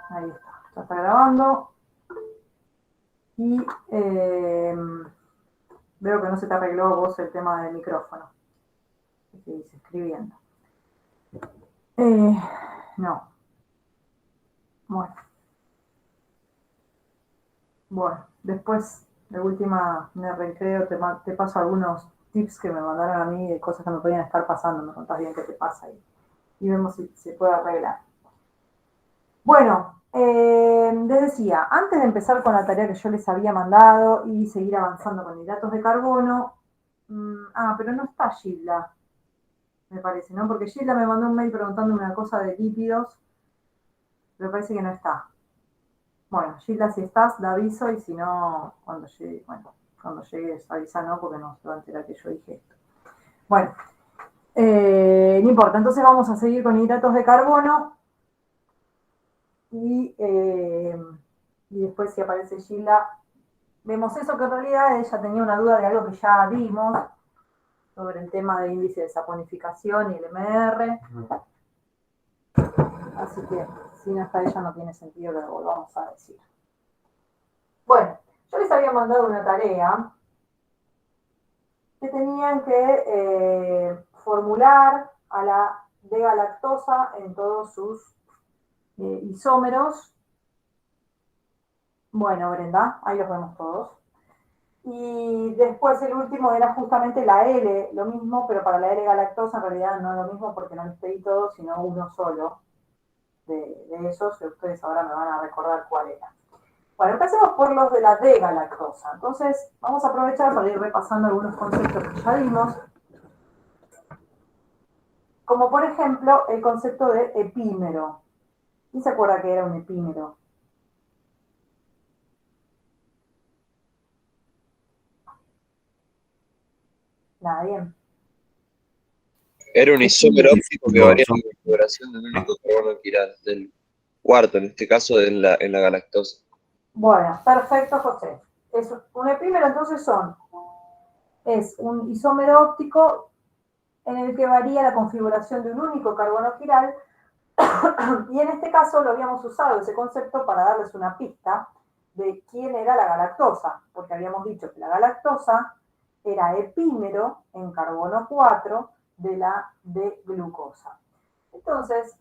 Ahí está, ya está grabando. Y veo que no se te arregló a vos el tema del micrófono. ¿Qué dice? Escribiendo. No. Bueno, después de última me recreo, te paso algunos tips que me mandaron a mí de cosas que me podían estar pasando. Me contás bien qué te pasa ahí. Y vemos si se puede arreglar. Bueno, les decía, antes de empezar con la tarea que yo les había mandado y seguir avanzando con hidratos de carbono, pero no está Gilda, me parece, ¿no? Porque Gilda me mandó un mail preguntándome una cosa de lípidos, pero parece que no está. Bueno, Gilda, si estás, la aviso, y si no, cuando llegues, avisa, ¿no? Porque no se va a enterar que yo dije esto. Bueno, no importa, entonces vamos a seguir con hidratos de carbono y después si aparece Gilda, vemos eso, que en realidad ella tenía una duda de algo que ya vimos sobre el tema del índice de saponificación y el MR. Así que si no está ella no tiene sentido que lo volvamos a decir. Bueno, yo les había mandado una tarea que tenían que formular a la D-galactosa en todos sus isómeros. Bueno, Brenda, ahí los vemos todos. Y después el último era justamente la L, lo mismo, pero para la L-galactosa en realidad no es lo mismo porque no les pedí todos, sino uno solo de esos, que ustedes ahora me van a recordar cuál era. Bueno, empecemos por los de la D-galactosa. Entonces, vamos a aprovechar para ir repasando algunos conceptos que ya vimos, como por ejemplo el concepto de epímero. ¿Quién se acuerda que era un epímero? ¿Nadie? Era un isómero óptico que varía en la configuración de un único carbono quiral, del cuarto, en este caso, en la galactosa. Bueno, perfecto, José. Un epímero entonces es un isómero óptico en el que varía la configuración de un único carbono quiral, y en este caso lo habíamos usado ese concepto para darles una pista de quién era la galactosa, porque habíamos dicho que la galactosa era epímero en carbono 4 de la D-glucosa. Entonces,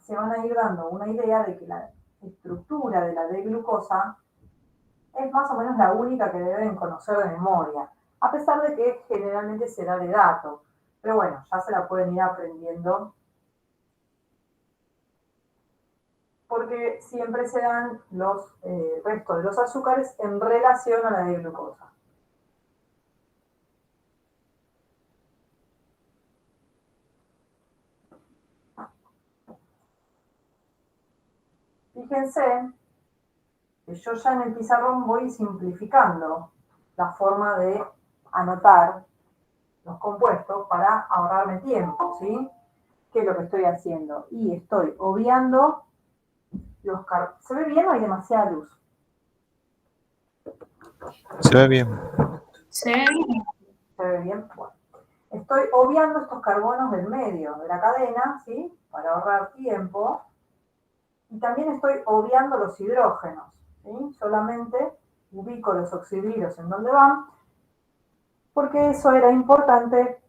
se van a ir dando una idea de que la estructura de la D-glucosa es más o menos la única que deben conocer de memoria, a pesar de que generalmente será de dato. Pero bueno, ya se la pueden ir aprendiendo porque siempre se dan los restos de los azúcares en relación a la de glucosa. Fíjense que yo ya en el pizarrón voy simplificando la forma de anotar los compuestos para ahorrarme tiempo, ¿sí? ¿Qué es lo que estoy haciendo? Y estoy obviando los carbonos. ¿Se ve bien o hay demasiada luz? Se ve bien. ¿Se ve bien? Bueno. Estoy obviando estos carbonos del medio de la cadena, ¿sí? Para ahorrar tiempo. Y también estoy obviando los hidrógenos, ¿sí? Solamente ubico los oxidrilos en donde van, porque eso era importante,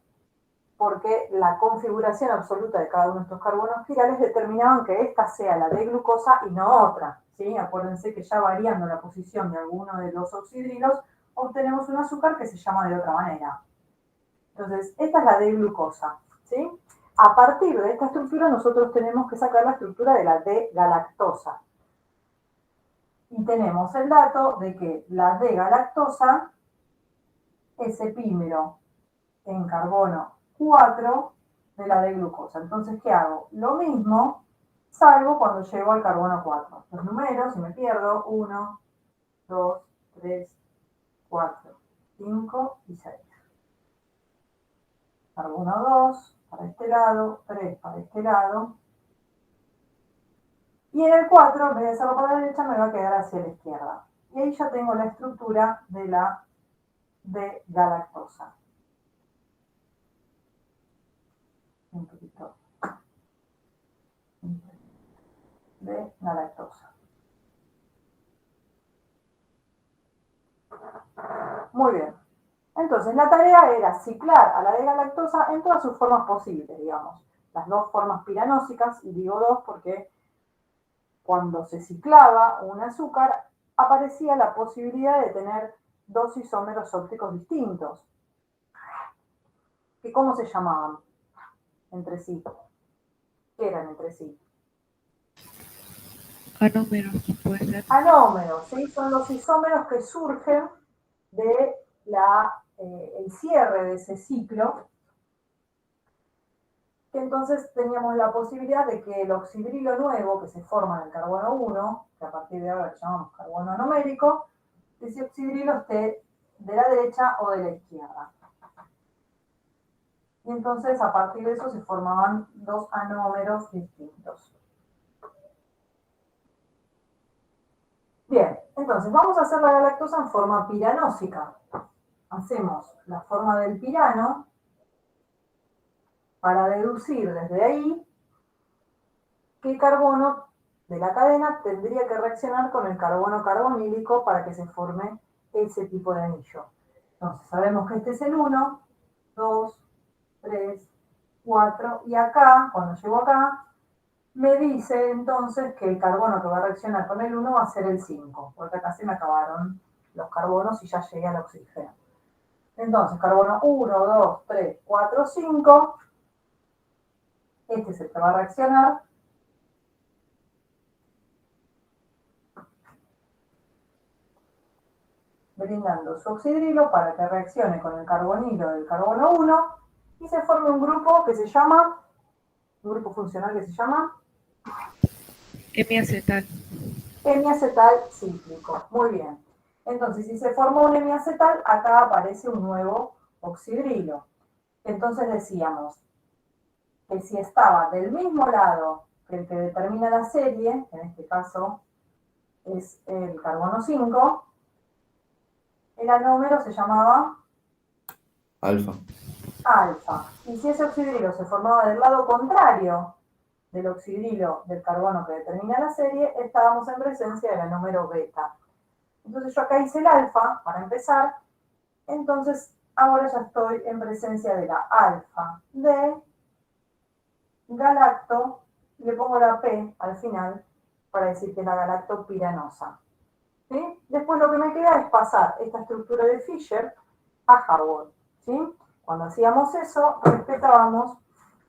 porque la configuración absoluta de cada uno de estos carbonos quirales determinaban que esta sea la de glucosa y no otra, ¿sí? Acuérdense que ya variando la posición de alguno de los oxidrilos, obtenemos un azúcar que se llama de otra manera. Entonces, esta es la D-glucosa, ¿sí? A partir de esta estructura nosotros tenemos que sacar la estructura de la D-galactosa. Y tenemos el dato de que la D-galactosa es epímero en carbono 4 de la D-glucosa. Entonces, ¿qué hago? Lo mismo, salvo cuando llego al carbono 4. Los números, si me pierdo, 1, 2, 3, 4, 5 y 6. Carbono 2 para este lado, 3 para este lado. Y en el 4, en vez de hacerlo para la derecha, me va a quedar hacia la izquierda. Y ahí ya tengo la estructura de la D-galactosa. Un poquito. de la lactosa. Muy bien. Entonces, la tarea era ciclar a la D-galactosa en todas sus formas posibles, digamos. Las dos formas piranósicas, y digo dos porque cuando se ciclaba un azúcar, aparecía la posibilidad de tener dos isómeros ópticos distintos. ¿Cómo se llamaban entre sí? ¿Qué eran entre sí? Anómeros, puede ser. Anómeros, ¿sí? Son los isómeros que surgen de el cierre de ese ciclo. Que entonces teníamos la posibilidad de que el oxidrilo nuevo que se forma en el carbono 1, que a partir de ahora le llamamos carbono anomérico, ese oxidrilo esté de la derecha o de la izquierda. Y entonces a partir de eso se formaban dos anómeros distintos. Bien, entonces vamos a hacer la galactosa en forma piranósica. Hacemos la forma del pirano para deducir desde ahí qué carbono de la cadena tendría que reaccionar con el carbono carbonílico para que se forme ese tipo de anillo. Entonces sabemos que este es el 1, 2, 3, 4, y acá, cuando llego acá, me dice entonces que el carbono que va a reaccionar con el 1 va a ser el 5, porque acá se me acabaron los carbonos y ya llegué al oxígeno. Entonces, carbono 1, 2, 3, 4, 5, este es el que va a reaccionar brindando su oxidrilo para que reaccione con el carbonilo del carbono 1 y se forme un grupo que se llama, un grupo funcional que se llama Hemiacetal. hemiacetal cíclico. Muy bien. Entonces, si se formó un hemiacetal, acá aparece un nuevo oxidrilo. Entonces decíamos que si estaba del mismo lado que el que determina la serie, en este caso es el carbono 5, el anómero se llamaba Alfa. alfa. Y si ese oxidrilo se formaba del lado contrario del oxidrilo del carbono que determina la serie, estábamos en presencia del anómero beta. Entonces yo acá hice el alfa para empezar, entonces ahora ya estoy en presencia de la alfa de galacto, y le pongo la P al final para decir que es la galactopiranosa. ¿Sí? Después lo que me queda es pasar esta estructura de Fischer a Haworth. ¿Sí? Cuando hacíamos eso, respetábamos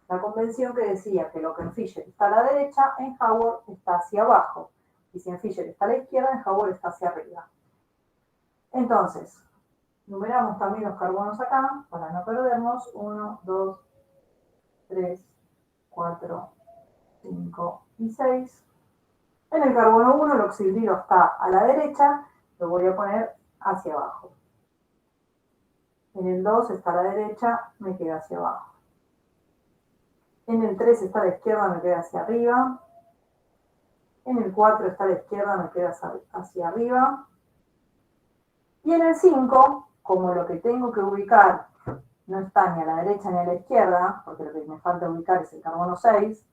la convención que decía que lo que en Fischer está a la derecha, en Haworth está hacia abajo. Y si en Fischer está a la izquierda, en Haworth está hacia arriba. Entonces, numeramos también los carbonos acá, para no perdernos. 1, 2, 3, 4, 5 y 6. En el carbono 1 el oxidrilo está a la derecha, lo voy a poner hacia abajo. En el 2 está a la derecha, me queda hacia abajo. En el 3 está a la izquierda, me queda hacia arriba. En el 4 está a la izquierda, me queda hacia arriba. Y en el 5, como lo que tengo que ubicar no está ni a la derecha ni a la izquierda, porque lo que me falta ubicar es el carbono 6,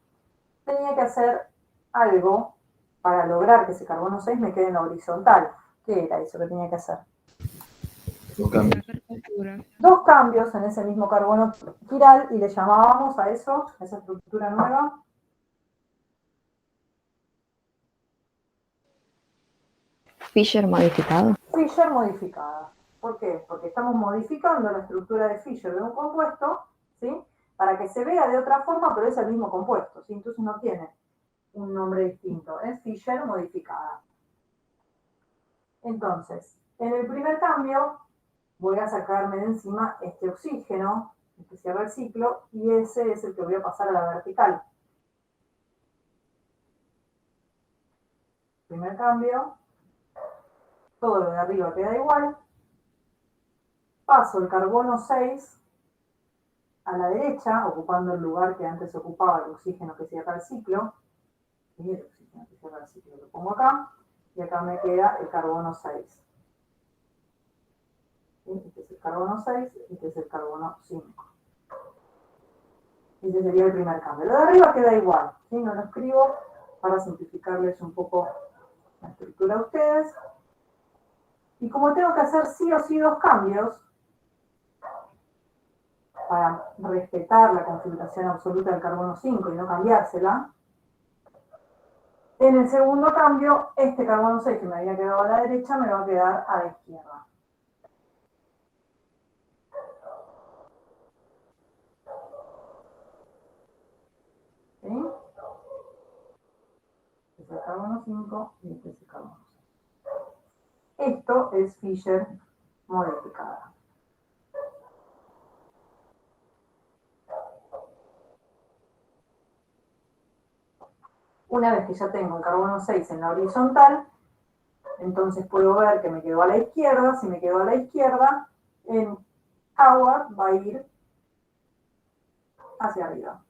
tenía que hacer algo para lograr que ese carbono 6 me quede en la horizontal. ¿Qué era eso que tenía que hacer? Dos cambios. Dos cambios en ese mismo carbono quiral y le llamábamos a eso, a esa estructura nueva, Fischer modificado. Fischer modificada. ¿Por qué? Porque estamos modificando la estructura de Fischer de un compuesto, ¿sí? Para que se vea de otra forma, pero es el mismo compuesto, ¿sí? Entonces no tiene un nombre distinto, es Fischer modificada. Entonces, en el primer cambio, voy a sacarme de encima este oxígeno, que cierra el ciclo, y ese es el que voy a pasar a la vertical. Primer cambio, todo lo de arriba queda igual. Paso el carbono 6 a la derecha, ocupando el lugar que antes ocupaba el oxígeno que cierra el ciclo. Y el oxígeno que cierra el ciclo lo pongo acá, y acá me queda el carbono 6. ¿Sí? Este es el carbono 6, este es el carbono 5. Ese sería el primer cambio. Lo de arriba queda igual, ¿sí? No lo escribo para simplificarles un poco la estructura a ustedes. Y como tengo que hacer sí o sí dos cambios, para respetar la configuración absoluta del carbono 5 y no cambiársela, en el segundo cambio, este carbono 6 que me había quedado a la derecha me va a quedar a la izquierda. ¿Sí? Este es el carbono 5 y este es el carbono 6. Esto es Fischer modificada. Una vez que ya tengo el carbono 6 en la horizontal, entonces puedo ver que me quedó a la izquierda. Si me quedó a la izquierda, en agua va a ir hacia arriba.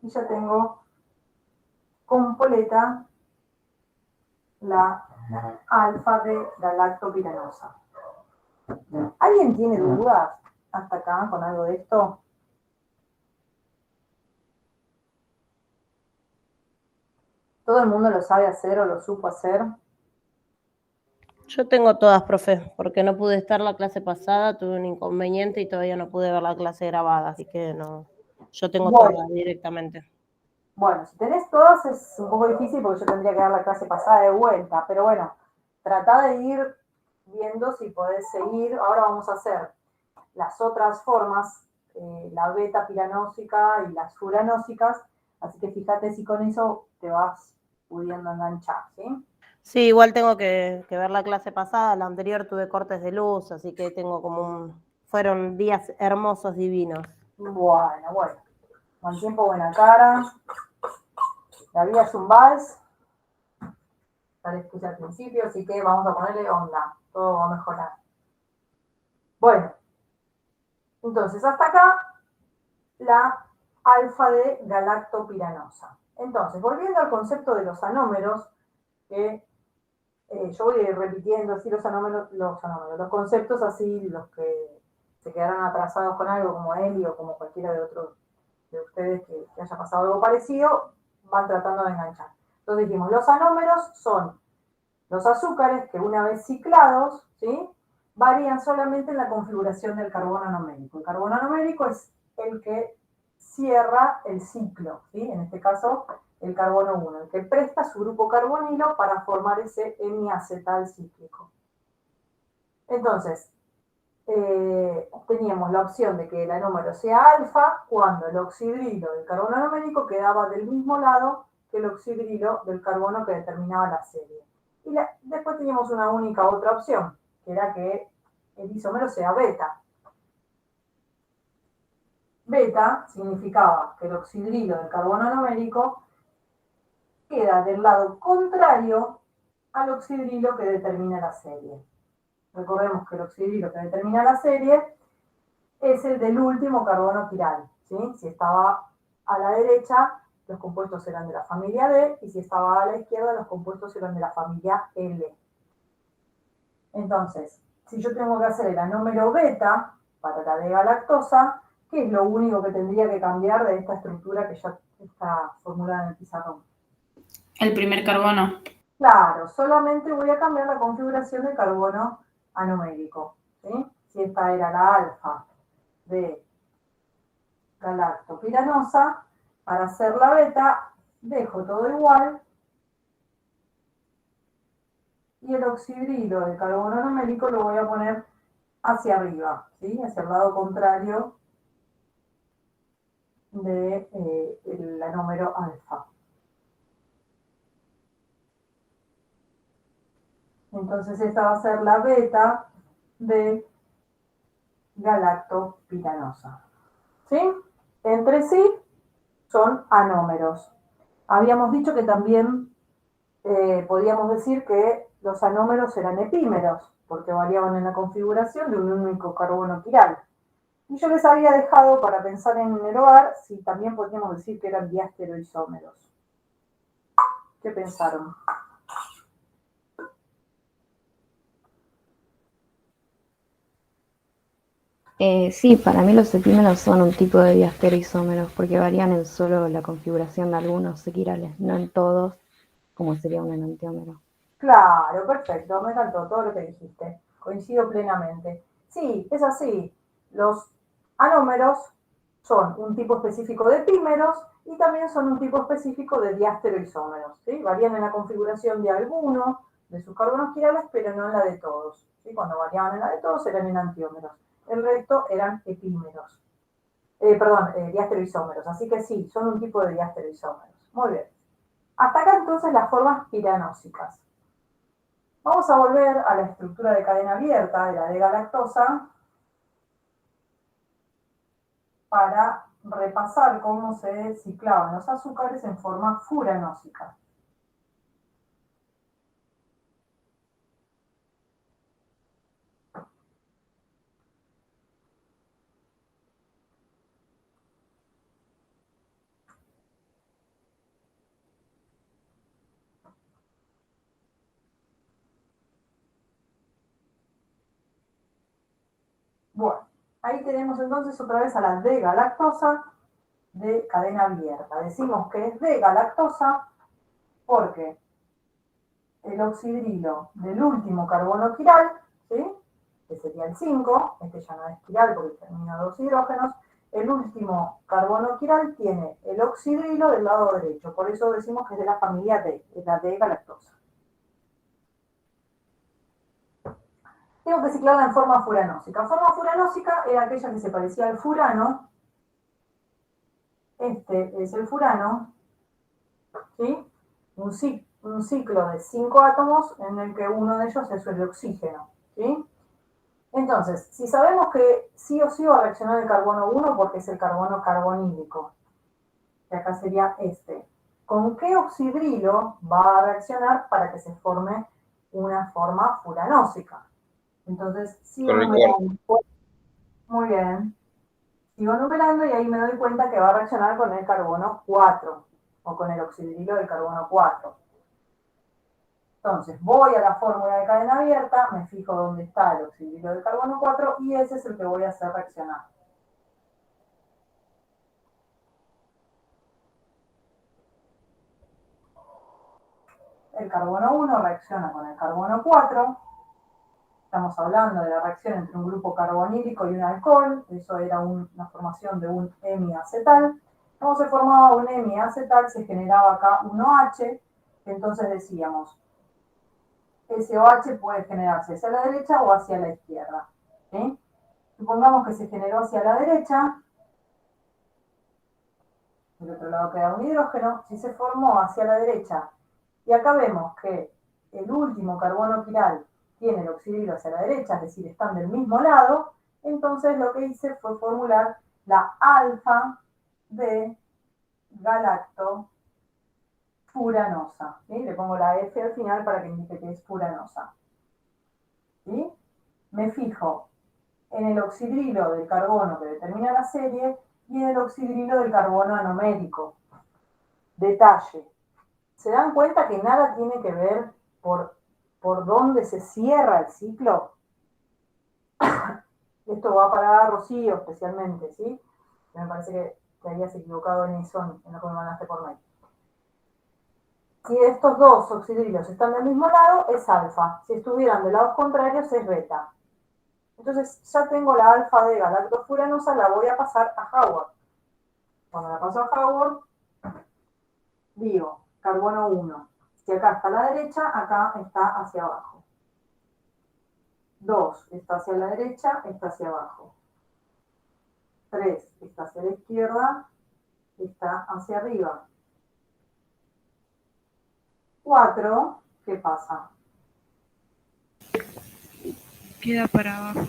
Y ya tengo compoleta la alfa de galactopiranosa. ¿Alguien tiene dudas hasta acá con algo de esto? ¿Todo el mundo lo sabe hacer o lo supo hacer? Yo tengo todas, profe, porque no pude estar la clase pasada, tuve un inconveniente y todavía no pude ver la clase grabada, así que no, yo tengo todas directamente. Bueno, si tenés todas es un poco difícil porque yo tendría que dar la clase pasada de vuelta, pero bueno, tratá de ir viendo si podés seguir. Ahora vamos a hacer las otras formas, la beta piranósica y las furanósicas, así que fíjate si con eso te vas pudiendo enganchar, ¿sí? Sí, igual tengo que ver la clase pasada, la anterior tuve cortes de luz, así que tengo como fueron días hermosos, divinos. Bueno, buen tiempo, buena cara. La vida es un vals, ya les puse al principio, así que vamos a ponerle onda, todo va a mejorar. Bueno, entonces hasta acá la alfa de galactopiranosa. Entonces, volviendo al concepto de los anómeros, que yo voy a ir repitiendo así los conceptos así, los que se quedaron atrasados con algo como Eli o como cualquiera de otros de ustedes que haya pasado algo parecido, van tratando de enganchar. Entonces dijimos, los anómeros son los azúcares que una vez ciclados, ¿sí?, varían solamente en la configuración del carbono anomérico. El carbono anomérico es el que cierra el ciclo, ¿sí?, en este caso el carbono 1, el que presta su grupo carbonilo para formar ese hemiacetal cíclico. Entonces, teníamos la opción de que el anómero sea alfa cuando el oxidrilo del carbono anomérico quedaba del mismo lado que el oxidrilo del carbono que determinaba la serie. Y después teníamos una única otra opción, que era que el isómero sea beta. Beta significaba que el oxidrilo del carbono anomérico queda del lado contrario al oxidrilo que determina la serie. Recordemos que el oxidrilo que determina la serie es el del último carbono quiral, ¿sí? Si estaba a la derecha, los compuestos eran de la familia D, y si estaba a la izquierda, los compuestos eran de la familia L. Entonces, si yo tengo que hacer el anómero beta para la D-galactosa, ¿qué es lo único que tendría que cambiar de esta estructura que ya está formulada en el pizarrón? El primer carbono. Claro, solamente voy a cambiar la configuración del carbono anomérico, ¿sí? Si esta era la alfa de galactopiranosa, para hacer la beta dejo todo igual y el oxidrilo del carbono anomérico lo voy a poner hacia arriba, ¿sí?, hacia el lado contrario del anómero alfa. Entonces esta va a ser la beta de galactopiranosa, ¿sí? Entre sí son anómeros. Habíamos dicho que también podíamos decir que los anómeros eran epímeros, porque variaban en la configuración de un único carbono quiral. Y yo les había dejado para pensar en el hogar si también podríamos decir que eran diastereoisómeros. ¿Qué pensaron? Sí, para mí los epímeros son un tipo de diastereoisómeros porque varían en solo la configuración de algunos sequirales, no en todos, como sería un enantiómero. Claro, perfecto, me encantó todo lo que dijiste. Coincido plenamente. Sí, es así. Los anómeros son un tipo específico de epímeros y también son un tipo específico de diastereoisómeros. ¿Sí? Varían en la configuración de algunos de sus carbonos quirales, pero no en la de todos. ¿Sí? Cuando variaban en la de todos eran enantiómeros. El resto eran epímeros. Diastereoisómeros. Así que sí, son un tipo de diastereoisómeros. Muy bien. Hasta acá entonces las formas piranósicas. Vamos a volver a la estructura de cadena abierta de la D-galactosa para repasar cómo se ciclaban los azúcares en forma furanósica. Bueno, ahí tenemos entonces otra vez a la D-galactosa de cadena abierta. Decimos que es D-galactosa porque el oxidrilo del último carbono quiral, ¿sí? Que sería el 5, este ya no es quiral porque termina dos hidrógenos, el último carbono quiral tiene el oxidrilo del lado derecho, por eso decimos que es de la familia D, es la D-galactosa. Tengo que ciclarla en forma furanósica. Forma furanósica era aquella que se parecía al furano. Este es el furano, ¿sí? Un ciclo de 5 átomos en el que uno de ellos es el oxígeno, ¿sí? Entonces, si sabemos que sí o sí va a reaccionar el carbono 1 porque es el carbono carbonílico, que acá sería este, ¿con qué oxidrilo va a reaccionar para que se forme una forma furanósica? Entonces, sigo Con el numerando. Muy bien. Sigo numerando y ahí me doy cuenta que va a reaccionar con el carbono 4 o con el oxidrilo del carbono 4. Entonces, voy a la fórmula de cadena abierta, me fijo dónde está el oxidrilo del carbono 4 y ese es el que voy a hacer reaccionar. El carbono 1 reacciona con el carbono 4. Estamos hablando de la reacción entre un grupo carbonílico y un alcohol. Eso era una formación de un hemiacetal. Como se formaba un hemiacetal, se generaba acá un OH. Entonces decíamos, ese OH puede generarse hacia la derecha o hacia la izquierda. ¿Sí? Supongamos que se generó hacia la derecha. Del otro lado queda un hidrógeno. Si se formó hacia la derecha, y acá vemos que el último carbono quiral tiene el oxidrilo hacia la derecha, es decir, están del mismo lado, entonces lo que hice fue formular la alfa de galactofuranosa. ¿Sí? Le pongo la F al final para que indique que es furanosa. ¿Sí? Me fijo en el oxidrilo del carbono que determina la serie y en el oxidrilo del carbono anomérico. Detalle. ¿Se dan cuenta que nada tiene que ver por dónde se cierra el ciclo? Esto va para Rocío especialmente, ¿sí? Me parece que te habías equivocado en eso, en lo que me mandaste por mail. Si estos dos oxidrilos están del mismo lado, es alfa. Si estuvieran de lados contrarios, es beta. Entonces, ya tengo la alfa de galactofuranosa, la voy a pasar a Howard. Cuando la paso a Howard, digo, carbono 1. Si acá está a la derecha, acá está hacia abajo. 2 está hacia la derecha, está hacia abajo. 3 está hacia la izquierda, está hacia arriba. 4, ¿qué pasa? Queda para abajo.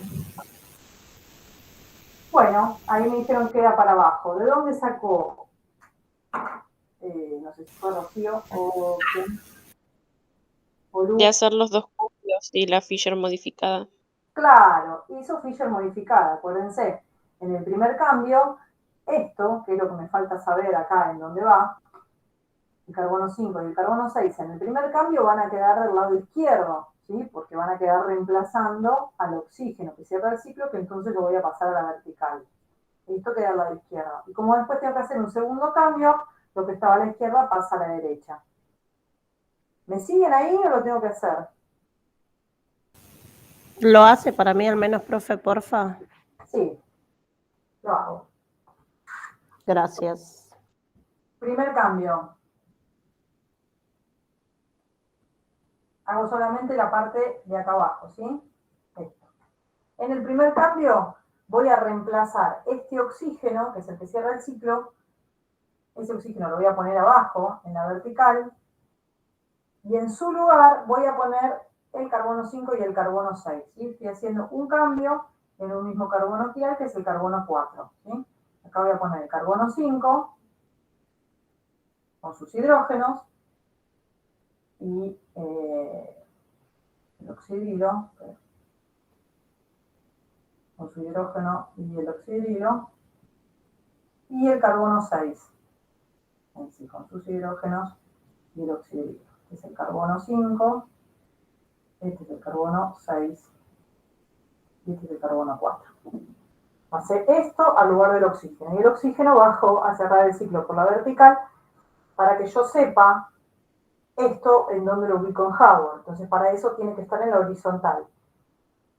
Bueno, ahí me dijeron queda para abajo. ¿De dónde sacó? No sé si fue Rocío o quién. O Lu. De hacer los dos cambios y la Fisher modificada. Claro, hizo Fisher modificada, acuérdense. En el primer cambio, esto, que es lo que me falta saber acá en dónde va, el carbono 5 y el carbono 6, en el primer cambio van a quedar del lado izquierdo, ¿sí? Porque van a quedar reemplazando al oxígeno que cierra el ciclo, que entonces lo voy a pasar a la vertical. Esto queda al lado izquierdo. Y como después tengo que hacer un segundo cambio, lo que estaba a la izquierda pasa a la derecha. ¿Me siguen ahí o lo tengo que hacer? ¿Lo hace para mí al menos, profe, porfa? Sí, lo hago. Gracias. Primer cambio. Hago solamente la parte de acá abajo, ¿sí? Esto. En el primer cambio voy a reemplazar este oxígeno, que es el que cierra el ciclo, ese oxígeno lo voy a poner abajo, en la vertical, y en su lugar voy a poner el carbono 5 y el carbono 6, ¿sí? Estoy haciendo un cambio en un mismo carbono quiral, que es el carbono 4, ¿sí? Acá voy a poner el carbono 5 con sus hidrógenos y el oxidrilo con su hidrógeno y el oxidrilo, y el carbono 6 en sí, con sus hidrógenos y el oxidrilo. Este es el carbono 5, este es el carbono 6 y este es el carbono 4. Pasé esto al lugar del oxígeno, y el oxígeno bajo a cerrar el ciclo por la vertical para que yo sepa esto en dónde lo ubico en Howard. Entonces para eso tiene que estar en la horizontal.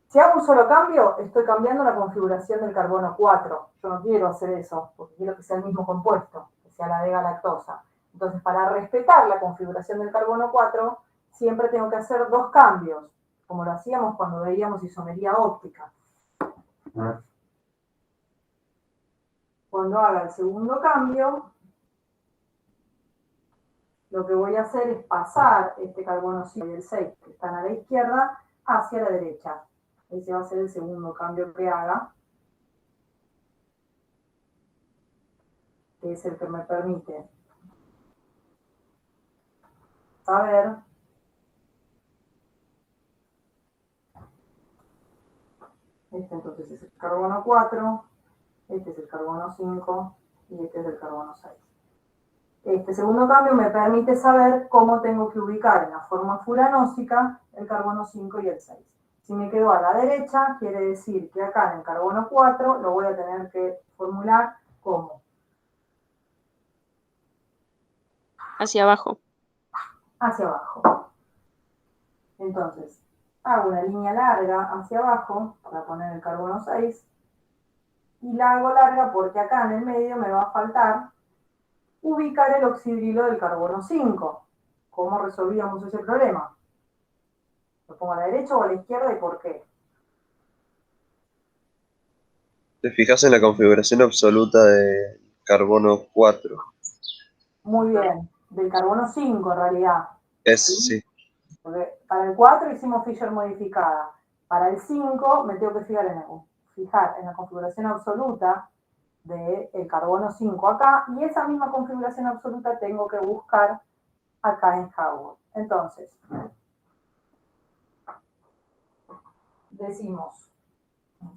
Si hago un solo cambio, estoy cambiando la configuración del carbono 4. Yo no quiero hacer eso, porque quiero que sea el mismo compuesto, que sea la D-galactosa. Entonces, para respetar la configuración del carbono 4, siempre tengo que hacer dos cambios, como lo hacíamos cuando veíamos isomería óptica. Cuando haga el segundo cambio, lo que voy a hacer es pasar este carbono 5 y el 6, que están a la izquierda, hacia la derecha. Ese va a ser el segundo cambio que haga, que es el que me permite saber este entonces es el carbono 4, este es el carbono 5 y este es el carbono 6. Este segundo cambio me permite saber cómo tengo que ubicar en la forma furanósica el carbono 5 y el 6. Si me quedo a la derecha, quiere decir que acá en el carbono 4 lo voy a tener que formular como Hacia abajo. hacia abajo. Entonces, hago una línea larga hacia abajo para poner el carbono 6 y la hago larga porque acá en el medio me va a faltar ubicar el oxidrilo del carbono 5. ¿Cómo resolvíamos ese problema? ¿Lo pongo a la derecha o a la izquierda y por qué? Te fijas en la configuración absoluta de carbono 4. Muy bien, del carbono 5 en realidad. Sí. Porque para el 4 hicimos Fisher modificada. Para el 5 me tengo que fijar en la configuración absoluta del carbono 5 acá, y esa misma configuración absoluta tengo que buscar acá en Howard. Entonces, decimos,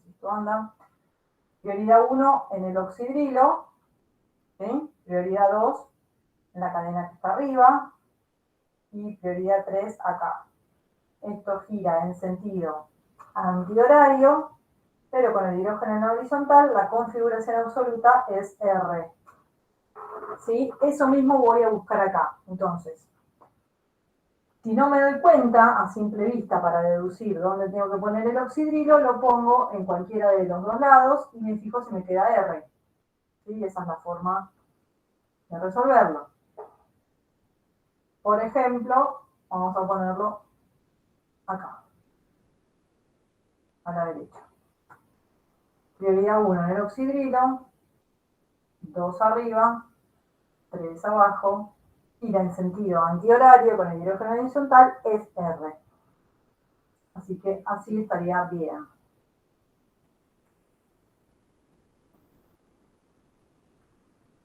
esto anda, prioridad 1 en el oxidrilo, ¿sí? Prioridad 2 en la cadena que está arriba, y prioridad 3 acá. Esto gira en sentido antihorario, pero con el hidrógeno en la horizontal, la configuración absoluta es R. ¿Sí? Eso mismo voy a buscar acá. Entonces, si no me doy cuenta, a simple vista, para deducir dónde tengo que poner el oxidrilo, lo pongo en cualquiera de los dos lados y me fijo si me queda R. ¿Sí? Esa es la forma de resolverlo. Por ejemplo, vamos a ponerlo acá, a la derecha. Prioridad 1 en el oxidrilo, 2 arriba, 3 abajo, gira en sentido antihorario con el hidrógeno horizontal es R. Así que así estaría bien.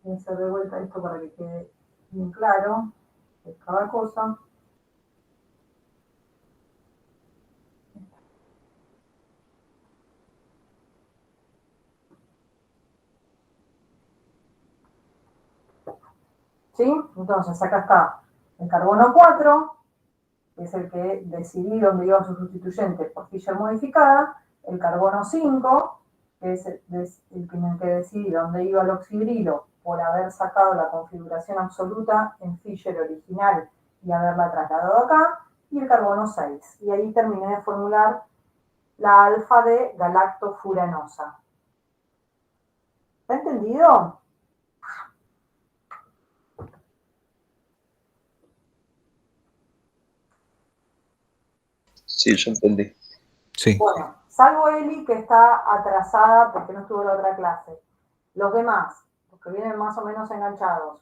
Voy a hacer de vuelta esto para que quede bien claro de cada cosa. ¿Sí? Entonces acá está el carbono 4, que es el que decidí dónde iba su sustituyente por Fischer modificada, el carbono 5, que es el que decidí dónde iba el oxidrilo por haber sacado la configuración absoluta en Fischer original y haberla trasladado acá, y el carbono 6. Y ahí terminé de formular la alfa de galactofuranosa. ¿Está entendido? Sí, yo entendí. Sí. Bueno, salvo Eli, que está atrasada porque no estuvo en la otra clase. Los demás, los que vienen más o menos enganchados,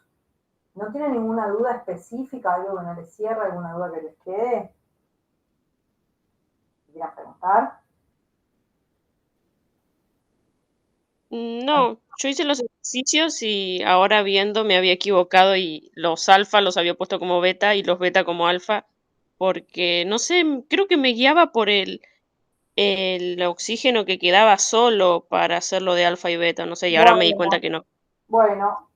¿no tienen ninguna duda específica, algo que no les cierre, alguna duda que les quede? ¿Quieran preguntar? No, yo hice los ejercicios y ahora viendo me había equivocado y los alfa los había puesto como beta y los beta como alfa, porque no sé, creo que me guiaba por el oxígeno que quedaba solo para hacerlo de alfa y beta, no sé, y ahora me di cuenta que no. Bueno,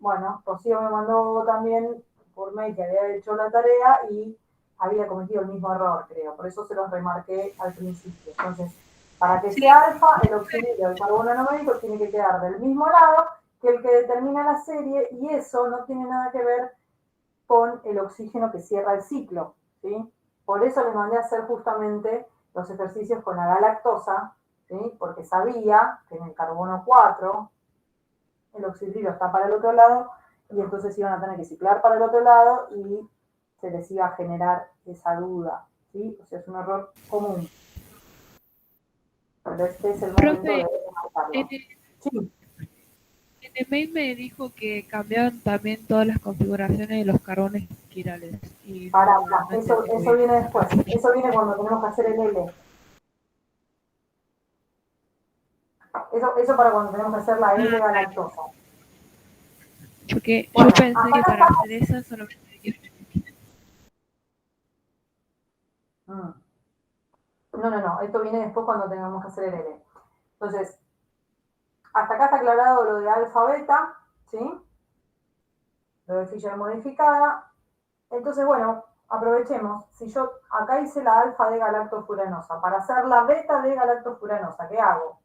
Rocío me mandó también por mail que había hecho la tarea y había cometido el mismo error, creo. Por eso se los remarqué al principio. Entonces, para que sea alfa, el oxidrilo del carbono anomérico tiene que quedar del mismo lado que el que determina la serie, y eso no tiene nada que ver con el oxígeno que cierra el ciclo, ¿sí? Por eso les mandé a hacer justamente los ejercicios con la galactosa, ¿sí? Porque sabía que en el carbono 4 el oxidrilo está para el otro lado, y entonces iban a tener que ciclar para el otro lado y se les iba a generar esa duda, ¿sí? O sea, es un error común. Pero este es el momento Profe, de marcarlo. Sí, en el mail me dijo que cambiaron también todas las configuraciones de los carbones quirales. Y para, no eso entendí muy bien. viene después. Eso viene cuando tenemos que hacer el L. Eso para cuando tenemos que hacer la L galactosa. Porque Bueno, yo pensé hasta que acá para estamos. hacer eso solamente No, esto viene después cuando tengamos que hacer el L. Entonces, hasta acá está aclarado lo de alfa beta, ¿sí? Lo de Fischer modificada. Entonces, bueno, aprovechemos. Si yo acá hice la alfa de galactofuranosa, para hacer la beta de galactofuranosa, ¿qué hago?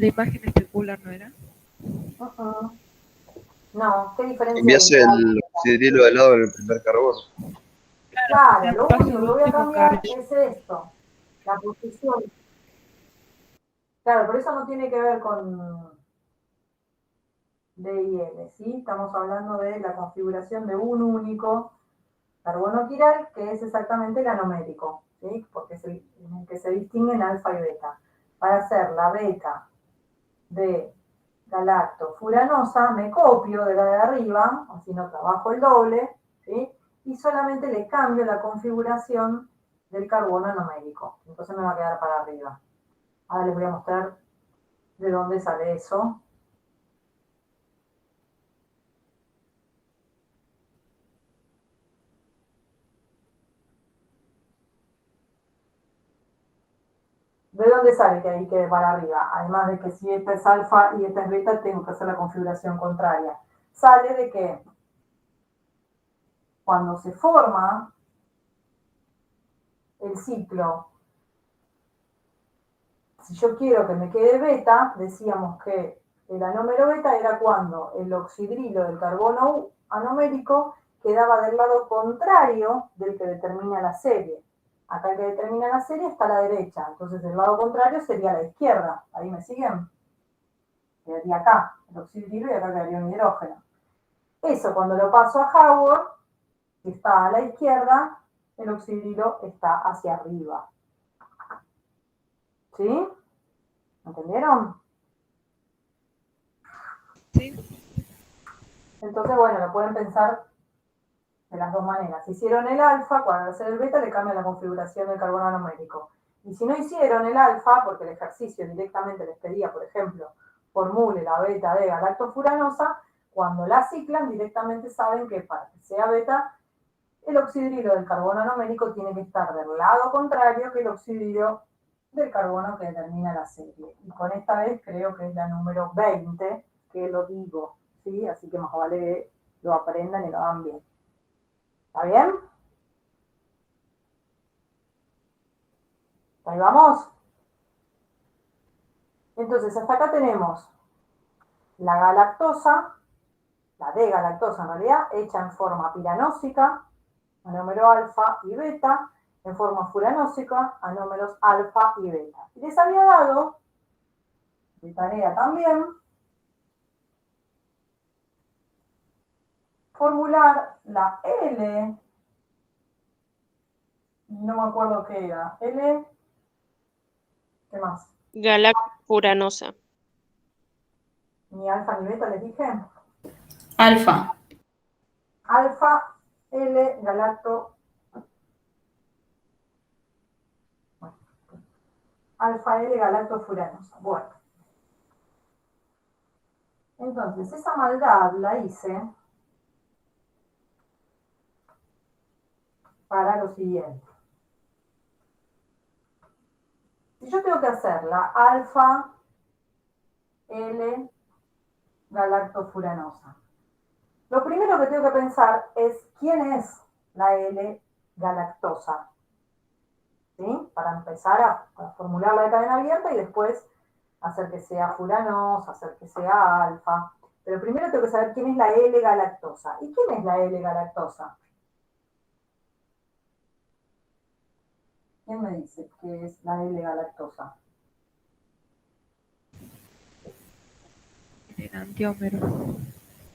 la imagen especular no era. No, ¿qué diferencia hay Envías entre alfa y el beta? oxidrilo de lado del primer carbono. Claro, En lo paso único que el voy a último cambiar cargo. es esto, la posición. Claro, pero eso no tiene que ver con D y L, ¿sí? Estamos hablando de la configuración de un único carbono quiral, que es exactamente el anomérico, ¿sí? Porque es el en el que se distinguen alfa y beta. Para hacer la beta de galactofuranosa, me copio de la de arriba, así no trabajo el doble, ¿sí? Y solamente le cambio la configuración del carbono anomérico. Entonces me va a quedar para arriba. Ahora les voy a mostrar de dónde sale eso. ¿De dónde sale que ahí quede para arriba? Además de que si esta es alfa y esta es beta, tengo que hacer la configuración contraria. Sale de que cuando se forma el ciclo, si yo quiero que me quede beta, decíamos que el anómero beta era cuando el oxidrilo del carbono anomérico quedaba del lado contrario del que determina la serie. Acá el que determina la serie está a la derecha, entonces el lado contrario sería la izquierda. ¿Ahí me siguen? Quedaría acá el oxidrilo y acá quedaría un hidrógeno. Eso cuando lo paso a Howard, que está a la izquierda, el oxidrilo está hacia arriba. ¿Sí? ¿Entendieron? Sí. Entonces, bueno, lo pueden pensar de las dos maneras. Si hicieron el alfa, cuando hacer el beta le cambian la configuración del carbono anomérico. Y si no hicieron el alfa, porque el ejercicio directamente les pedía, por ejemplo, formule la beta de galactofuranosa, cuando la ciclan directamente saben que para que sea beta, el oxidrilo del carbono anomérico tiene que estar del lado contrario que el oxidrilo del carbono que determina la serie. Y con esta vez creo que es la número 20 que lo digo, ¿sí? Así que más vale que lo aprendan y lo hagan bien. ¿Está bien? Ahí vamos. Entonces, hasta acá tenemos la galactosa, la D-galactosa en realidad, hecha en forma piranósica, anómero alfa y beta, en forma furanósica, anómeros alfa y beta. Y les había dado, de tarea también, formular la L, no me acuerdo qué era, L, ¿qué más? Galacturanosa. Ni alfa ni beta les dije. Alfa. Alfa, L, galacto. Bueno, alfa, L, galactofuranosa. Bueno. Entonces, esa maldad la hice para lo siguiente. Si yo tengo que hacer la alfa, L, galactofuranosa, lo primero que tengo que pensar es quién es la L-galactosa. ¿Sí? Para empezar a formular la cadena abierta y después hacer que sea furanosa, hacer que sea alfa. Pero primero tengo que saber quién es la L-galactosa. ¿Y quién es la L-galactosa? ¿Quién me dice qué es la L-galactosa? El enantiómero.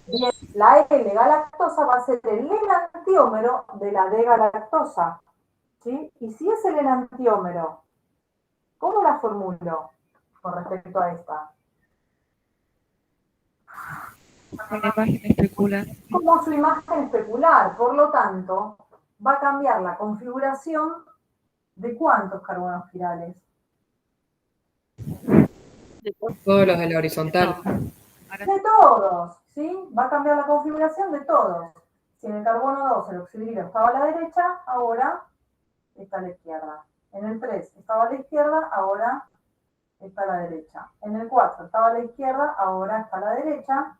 Bien, la L-galactosa va a ser el enantiómero de la D-galactosa. ¿Sí? Y si es el enantiómero, ¿cómo la formulo con respecto a esta? Con la imagen especular. Como su imagen especular, por lo tanto, va a cambiar la configuración de cuántos carbonos quirales. Todos los de la horizontal. De todos, ¿sí? Va a cambiar la configuración de todos. Si en el carbono 2 el oxidrilo estaba a la derecha, ahora está a la izquierda. En el 3 estaba a la izquierda, ahora está a la derecha. En el 4 estaba a la izquierda, ahora está a la derecha.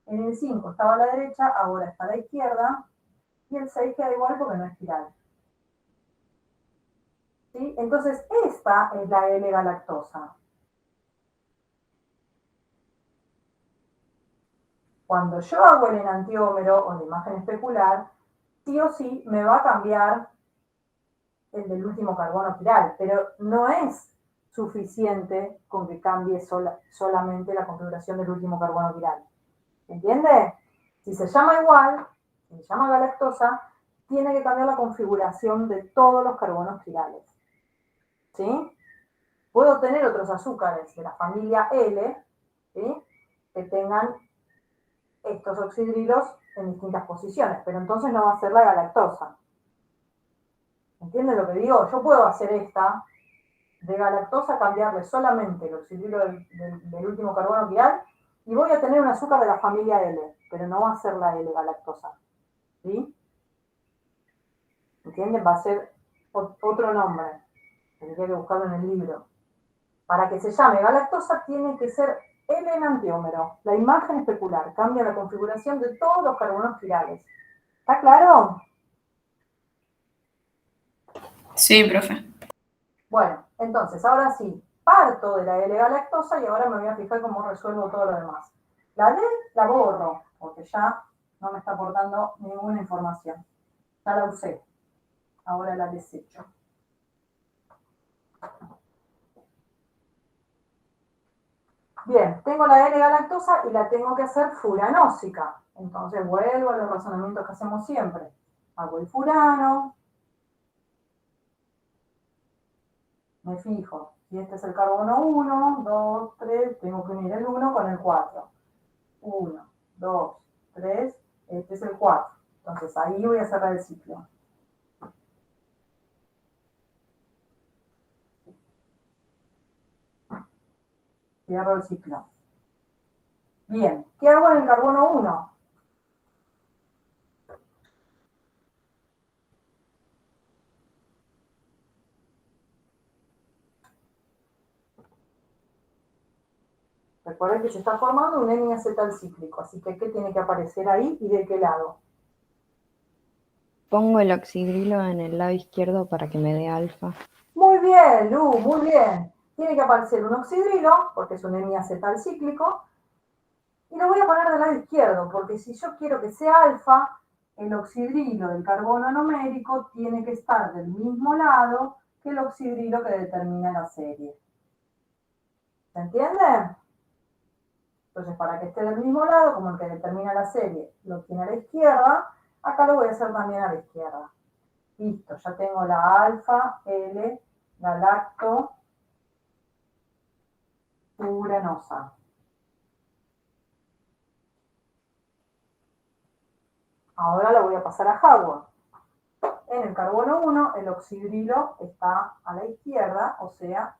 En el 5 estaba a la derecha, ahora está a la izquierda. Y el 6 queda igual porque no es espiral. ¿Sí? Entonces, esta es la L-galactosa. Cuando yo hago el enantiómero o la imagen especular, sí o sí me va a cambiar el del último carbono quiral, pero no es suficiente con que cambie solamente la configuración del último carbono quiral. ¿Entiende? Si se llama igual, si se llama galactosa, tiene que cambiar la configuración de todos los carbonos quirales. ¿Sí? Puedo tener otros azúcares de la familia L, ¿sí? Que tengan estos oxidrilos en distintas posiciones, pero entonces no va a ser la galactosa. ¿Entienden lo que digo? Yo puedo hacer esta de galactosa, cambiarle solamente el oxidrilo del último carbono quiral y voy a tener un azúcar de la familia L, pero no va a ser la L-galactosa. ¿Sí? ¿Entienden? Va a ser otro nombre. Tendría que buscarlo en el libro. Para que se llame galactosa tiene que ser el enantiómero. La imagen especular cambia la configuración de todos los carbonos quirales. ¿Está claro? Sí, profe. Bueno, entonces, ahora sí, parto de la L-galactosa y ahora me voy a fijar cómo resuelvo todo lo demás. La D la borro, porque ya no me está aportando ninguna información. Ya la usé. Ahora la desecho. Bien, tengo la L-galactosa y la tengo que hacer furanósica. Entonces vuelvo a los razonamientos que hacemos siempre. Hago el furano. Me fijo, si este es el carbono 1, 2, 3, tengo que unir el 1 con el 4. 1, 2, 3, este es el 4. Entonces ahí voy a cerrar el ciclo. Cierro el ciclo. Bien, ¿qué hago en el carbono 1? Recuerden que se está formando un N-acetal cíclico, así que ¿qué tiene que aparecer ahí y de qué lado? Pongo el oxidrilo en el lado izquierdo para que me dé alfa. Muy bien, Lu, muy bien. Tiene que aparecer un oxidrilo, porque es un hemiacetal cíclico, y lo voy a poner del lado izquierdo, porque si yo quiero que sea alfa, el oxidrilo del carbono anomérico tiene que estar del mismo lado que el oxidrilo que determina la serie. ¿Se entiende? Entonces, para que esté del mismo lado, como el que determina la serie lo tiene a la izquierda, acá lo voy a hacer también a la izquierda. Listo, ya tengo la alfa, L, galacto, furanosa. Ahora la voy a pasar a Howard. En el carbono 1, el oxidrilo está a la izquierda, o sea,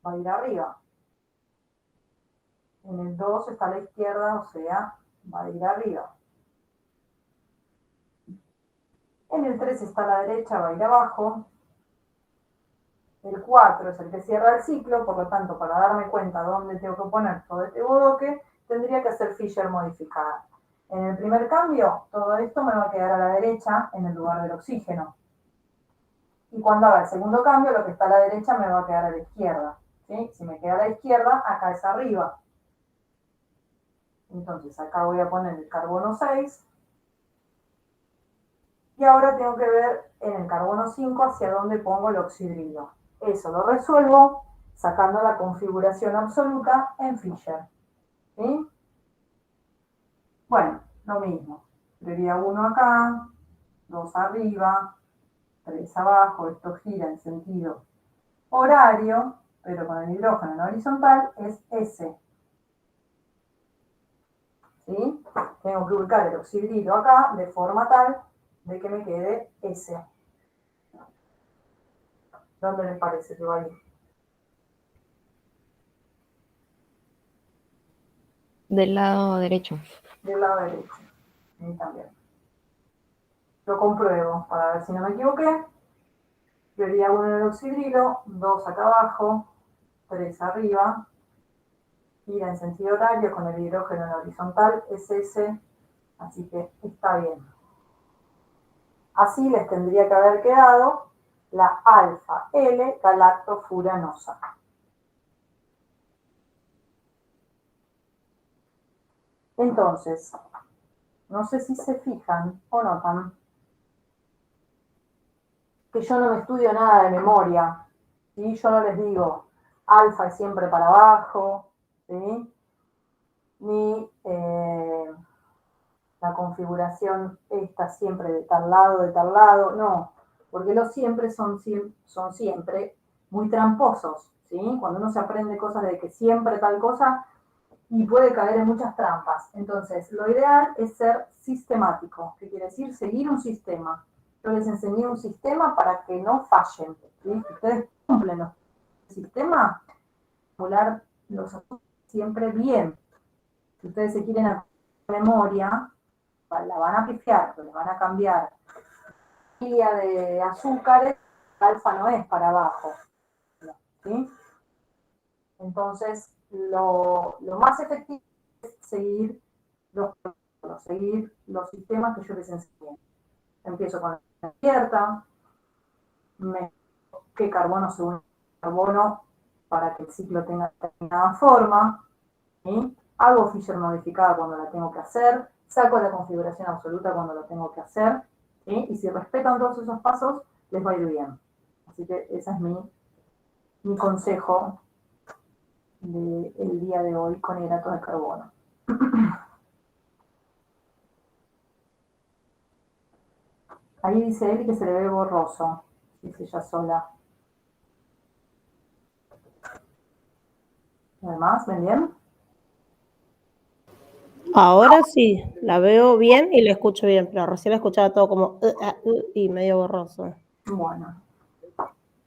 va a ir arriba. En el 2 está a la izquierda, o sea, va a ir arriba. En el 3 está a la derecha, va a ir abajo. El 4 es el que cierra el ciclo, por lo tanto, para darme cuenta dónde tengo que poner todo este bodoque, tendría que hacer Fisher modificar. En el primer cambio, todo esto me va a quedar a la derecha en el lugar del oxígeno. Y cuando haga el segundo cambio, lo que está a la derecha me va a quedar a la izquierda. ¿Sí? Si me queda a la izquierda, acá es arriba. Entonces, acá voy a poner el carbono 6. Y ahora tengo que ver en el carbono 5 hacia dónde pongo el oxidrilo. Eso lo resuelvo sacando la configuración absoluta en Fisher. ¿Sí? Bueno, lo mismo. Prioridad 1 acá, 2 arriba, 3 abajo. Esto gira en sentido horario, pero con el hidrógeno en horizontal es S. ¿Sí? Tengo que ubicar el oxidrilo acá de forma tal de que me quede S. ¿Dónde les parece que va a ir? Del lado derecho. Del lado derecho. Y también. Lo compruebo para ver si no me equivoqué. Prioridad 1 en el oxidrilo, 2 acá abajo, 3 arriba. Gira en sentido horario con el hidrógeno en horizontal, es S, así que está bien. Así les tendría que haber quedado la alfa L galactofuranosa. Entonces, no sé si se fijan o notan que yo no me estudio nada de memoria, ¿sí? Yo no les digo alfa es siempre para abajo, ¿sí? Ni la configuración está siempre de tal lado, no, porque los siempre son siempre muy tramposos, ¿sí? Cuando uno se aprende cosas de que siempre tal cosa, y puede caer en muchas trampas. Entonces, lo ideal es ser sistemático, que quiere decir seguir un sistema. Yo les enseñé un sistema para que no fallen, ¿sí? Ustedes cumplen los sistemas, calcular los asuntos siempre bien. Si ustedes se quieren aprender memoria, la van a pifiar, le van a cambiar. La de azúcares, alfa no es para abajo, ¿sí? Entonces, lo más efectivo es seguir los sistemas que yo les enseñé. Empiezo con la abierta, qué carbono se une a carbono para que el ciclo tenga determinada forma, ¿sí? Hago Fisher modificada cuando la tengo que hacer, saco la configuración absoluta cuando lo tengo que hacer, ¿sí? Y si respetan todos esos pasos, les va a ir bien. Así que ese es mi consejo del día de hoy con hidratos de carbono. Ahí dice Eli que se le ve borroso, dice ella sola. Además, ¿ven bien? Ahora sí, la veo bien y la escucho bien, pero recién la escuchaba todo como y medio borroso. Bueno,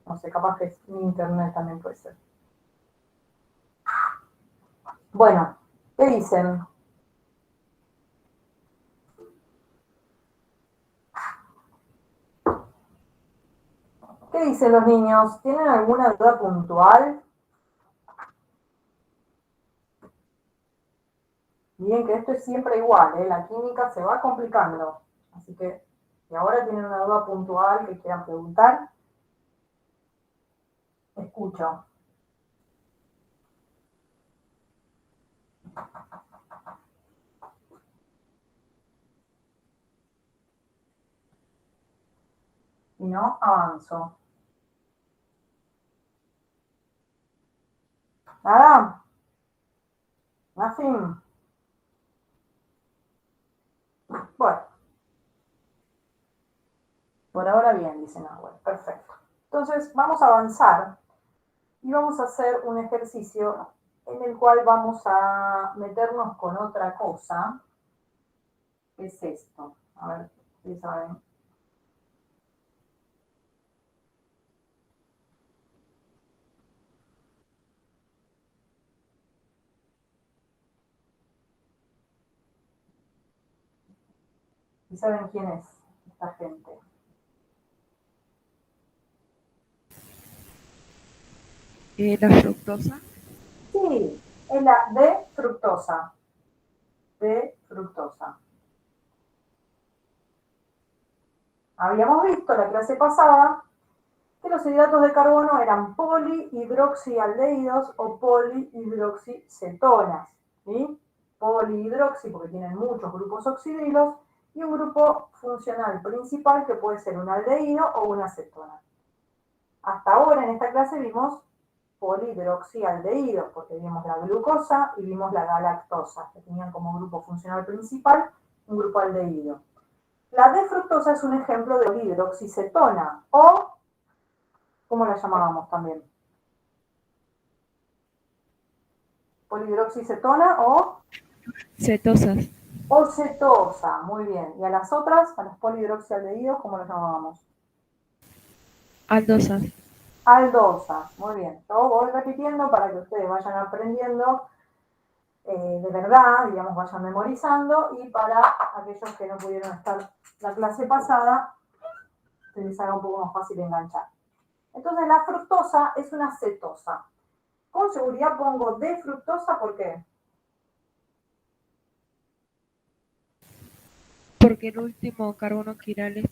no sé, capaz que mi internet también puede ser. Bueno, ¿qué dicen? ¿Qué dicen los niños? ¿Tienen alguna duda puntual? Bien, que esto es siempre igual, ¿eh? La química se va complicando, así que Y ahora tienen una duda puntual que quieran preguntar. Escucho. Si no, avanzo. ¿Nada? ¿Nothing? Bueno. Por ahora bien, dice Nahuel. Perfecto. Entonces, vamos a avanzar y vamos a hacer un ejercicio en el cual vamos a meternos con otra cosa. ¿Qué es esto? A ver, si saben. ¿Y saben quién es esta gente? La fructosa. Sí, es la D-fructosa. D-fructosa. Habíamos visto la clase pasada que los hidratos de carbono eran polihidroxialdehídos o polihidroxicetonas. ¿Sí? Polihidroxi porque tienen muchos grupos oxidrilos y un grupo funcional principal que puede ser un aldehído o una cetona. Hasta ahora en esta clase vimos polihidroxialdehídos porque vimos la glucosa y vimos la galactosa que tenían como grupo funcional principal un grupo aldehído. La D-fructosa es un ejemplo de polihidroxicetona o, ¿cómo la llamábamos también? Polihidroxicetona o Cetosas. o cetosa, muy bien. Y a las otras, a los polihidroxialdehídos, ¿cómo los llamábamos? Aldosas. Aldosas, muy bien. Yo voy repitiendo para que ustedes vayan aprendiendo de verdad, digamos, vayan memorizando y para aquellos que no pudieron estar la clase pasada, se les haga un poco más fácil enganchar. Entonces la fructosa es una cetosa. Con seguridad pongo D-fructosa, ¿por qué? Porque el último carbono quiral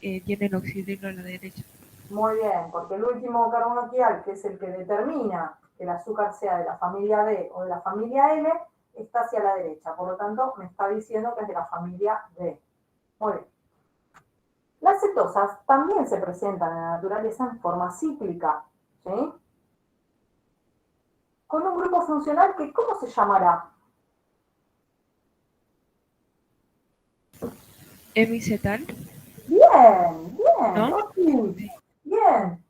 tiene el oxidrilo a la derecha. Muy bien, porque el último carbono quiral, que es el que determina que el azúcar sea de la familia D o de la familia L, está hacia la derecha. Por lo tanto, me está diciendo que es de la familia D. Muy bien. Las cetosas también se presentan en la naturaleza en forma cíclica, ¿sí? Con un grupo funcional que, ¿cómo se llamará? Hemicetal. Bien, bien, ¿No? Rosy, bien.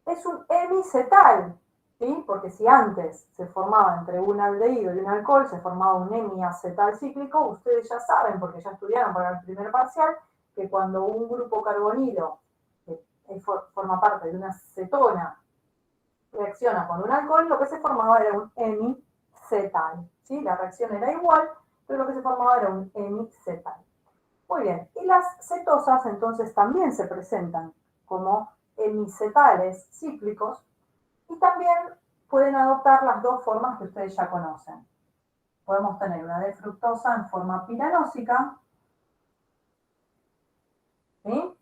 Es un hemicetal, ¿sí? Porque si antes se formaba entre un aldehído y un alcohol, se formaba un hemiacetal cíclico, ustedes ya saben, porque ya estudiaron para el primer parcial, que cuando un grupo carbonilo, que forma parte de una cetona, reacciona con un alcohol, lo que se formaba era un hemicetal, ¿sí? La reacción era igual, pero lo que se formaba era un hemicetal. Muy bien, y las cetosas entonces también se presentan como hemicetales cíclicos y también pueden adoptar las dos formas que ustedes ya conocen. Podemos tener una D-fructosa en forma piranósica, ¿sí?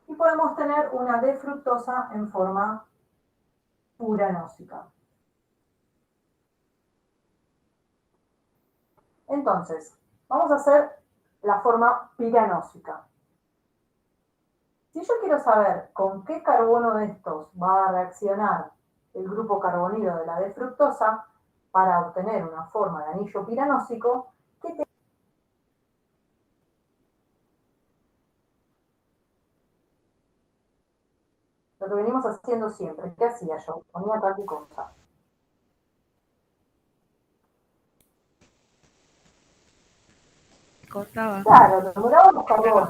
Y podemos tener una D-fructosa en forma uranósica. Entonces, vamos a hacer la forma piranósica. Si yo quiero saber con qué carbono de estos va a reaccionar el grupo carbonilo de la D-fructosa para obtener una forma de anillo piranósico, lo que venimos haciendo siempre. ¿Qué hacía yo? Ponía tal cosa. Contaba. Claro, numeraban los carbonos.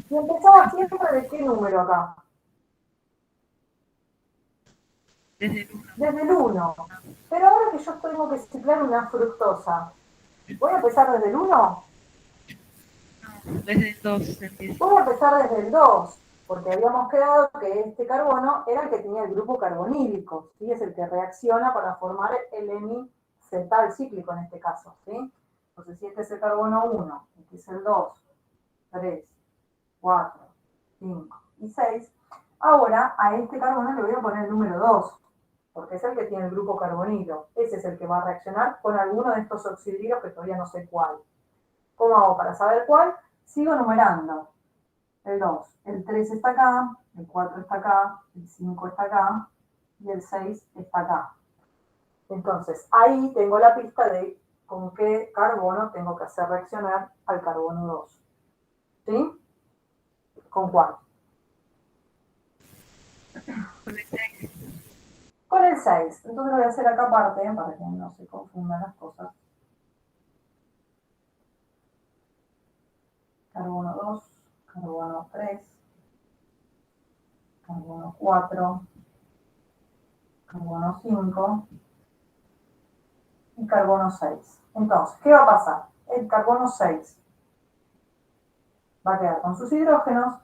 Y empezaba siempre de qué número acá. Desde el 1. Desde el 1. Pero ahora que yo tengo que ciclar una fructosa, ¿voy a empezar desde el 1? No, desde el 2 se empieza. Voy a empezar desde el 2, porque habíamos quedado que este carbono era el que tenía el grupo carbonílico, ¿sí? Es el que reacciona para formar el hemicetal cíclico en este caso, ¿sí? Entonces, si este es el carbono 1, este es el 2, 3, 4, 5 y 6. Ahora a este carbono le voy a poner el número 2, porque es el que tiene el grupo carbonilo. Ese es el que va a reaccionar con alguno de estos oxidrilos que todavía no sé cuál. ¿Cómo hago para saber cuál? Sigo numerando. El 2, el 3 está acá, el 4 está acá, el 5 está acá y el 6 está acá. Entonces, ahí tengo la pista de con qué carbono tengo que hacer reaccionar al carbono 2. ¿Sí? ¿Con cuál? Con el 6. Entonces lo voy a hacer acá aparte, para que no se confundan las cosas. Carbono 2, carbono 3, carbono 4, carbono 5 y carbono 6. Entonces, ¿qué va a pasar? El carbono 6 va a quedar con sus hidrógenos,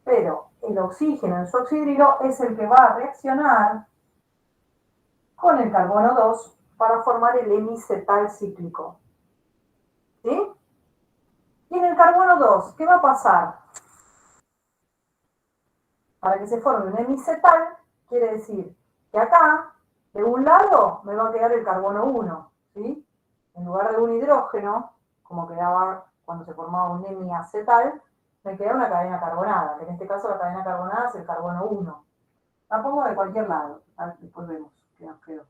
pero el oxígeno en su oxidrilo es el que va a reaccionar con el carbono 2 para formar el hemicetal cíclico. ¿Sí? Y en el carbono 2, ¿qué va a pasar? Para que se forme un hemicetal, quiere decir que acá, de un lado, me va a quedar el carbono 1, ¿sí? En lugar de un hidrógeno, como quedaba cuando se formaba un hemiacetal, me queda una cadena carbonada, que en este caso la cadena carbonada es el carbono 1. La pongo de cualquier lado, después vemos qué nos quedó.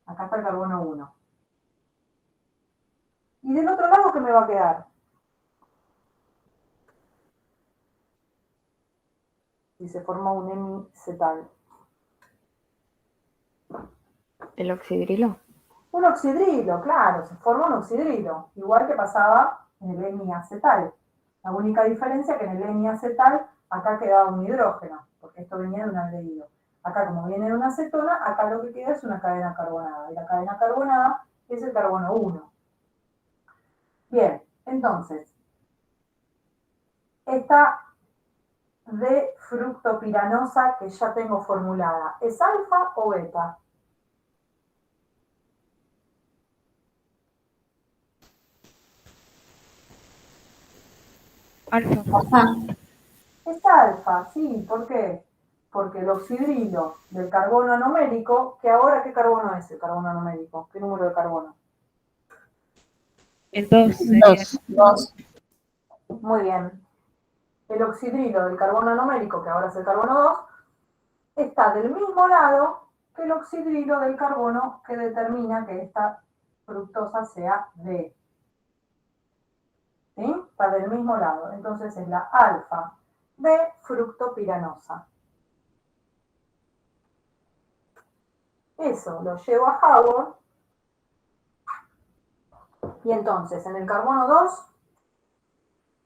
Acá está el carbono 1. Y del otro lado, ¿qué me va a quedar? Si se forma un hemicetal. ¿El oxidrilo? Un oxidrilo, claro, se forma un oxidrilo, igual que pasaba en el hemiacetal. La única diferencia es que en el hemiacetal acá quedaba un hidrógeno, porque esto venía de un aldehído. Acá, como viene de una acetona, acá lo que queda es una cadena carbonada. Y la cadena carbonada es el carbono 1. Bien, entonces, esta D-fructopiranosa que ya tengo formulada, ¿es alfa o beta? Alfa. Es alfa, sí, ¿por qué? Porque el oxidrilo del carbono anomérico, que ahora, ¿qué carbono es el carbono anomérico? ¿Qué número de carbono? El 2 sería. 2. Muy bien. El oxidrilo del carbono anomérico, que ahora es el carbono 2, está del mismo lado que el oxidrilo del carbono que determina que esta fructosa sea D. ¿Sí? Está del mismo lado. Entonces es la alfa de fructopiranosa. Eso lo llevo a Howard. Y entonces en el carbono 2,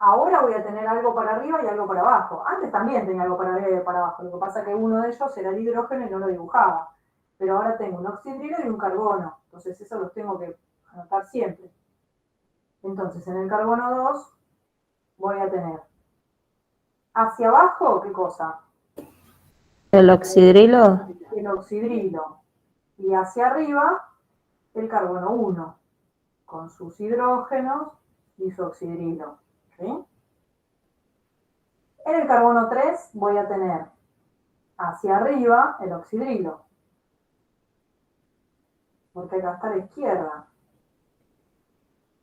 ahora voy a tener algo para arriba y algo para abajo. Antes también tenía algo para arriba y para abajo. Lo que pasa es que uno de ellos era el hidrógeno y no lo dibujaba. Pero ahora tengo un oxidrilo y un carbono. Entonces eso los tengo que anotar siempre. Entonces en el carbono 2 voy a tener hacia abajo, ¿qué cosa? ¿El oxidrilo? El oxidrilo. Y hacia arriba, el carbono 1, con sus hidrógenos y su oxidrilo. ¿Sí? En el carbono 3 voy a tener hacia arriba el oxidrilo, porque acá está a la izquierda.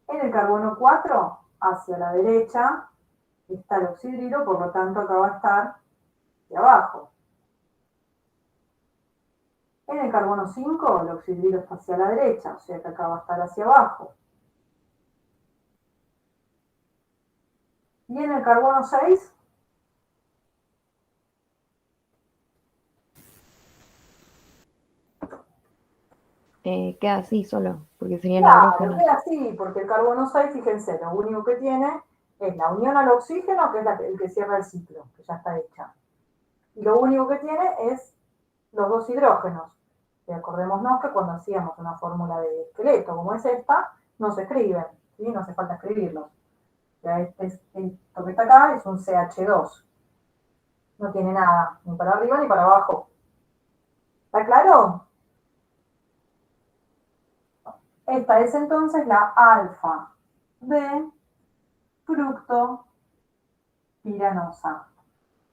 En el carbono 4, hacia la derecha, está el oxidrilo, por lo tanto acá va a estar de abajo. En el carbono 5, el oxidrilo está hacia la derecha, o sea que acá va a estar hacia abajo. Y en el carbono 6, Queda así solo, porque serían claro, hidrógenos. queda así, porque el carbono 6, fíjense, lo único que tiene es la unión al oxígeno, que es el que cierra el ciclo, que ya está hecha. Y lo único que tiene es los dos hidrógenos. Y acordémonos que cuando hacíamos una fórmula de esqueleto como es esta, no se escriben, ¿sí? No hace falta escribirlos. Esto que está acá es un CH2. No tiene nada, ni para arriba ni para abajo. ¿Está claro? Esta es entonces la alfa de piranosa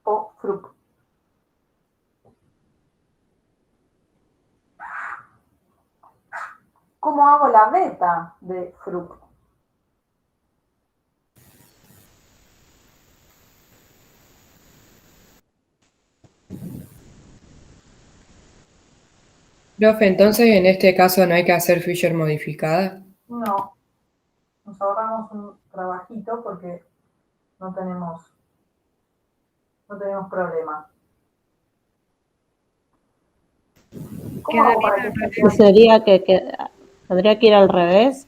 o FRUP. ¿Cómo hago la beta de FRUP? Profe, entonces en este caso no hay que hacer Fisher modificada. No, nos ahorramos un trabajito porque no tenemos problema. ¿Cómo hago para que se ¿Qué sería que tendría que ir al revés?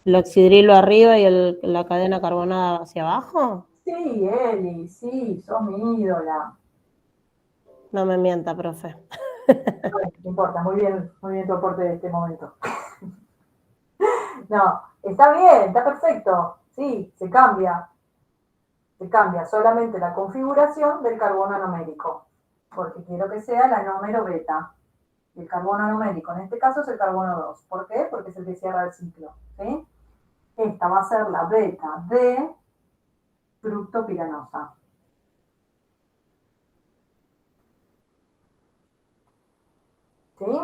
¿El oxidrilo arriba y la cadena carbonada hacia abajo? Sí, Eli, sí, sos mi ídola. No me mienta, profe. No importa, muy bien tu aporte de este momento. No, está bien, está perfecto. Sí, se cambia solamente la configuración del carbono anomérico, porque quiero que sea el anómero beta. El carbono anomérico, en este caso es el carbono 2. ¿Por qué? Porque es el que cierra el ciclo. ¿Sí? Esta va a ser la beta de fructopiranosa. ¿Sí?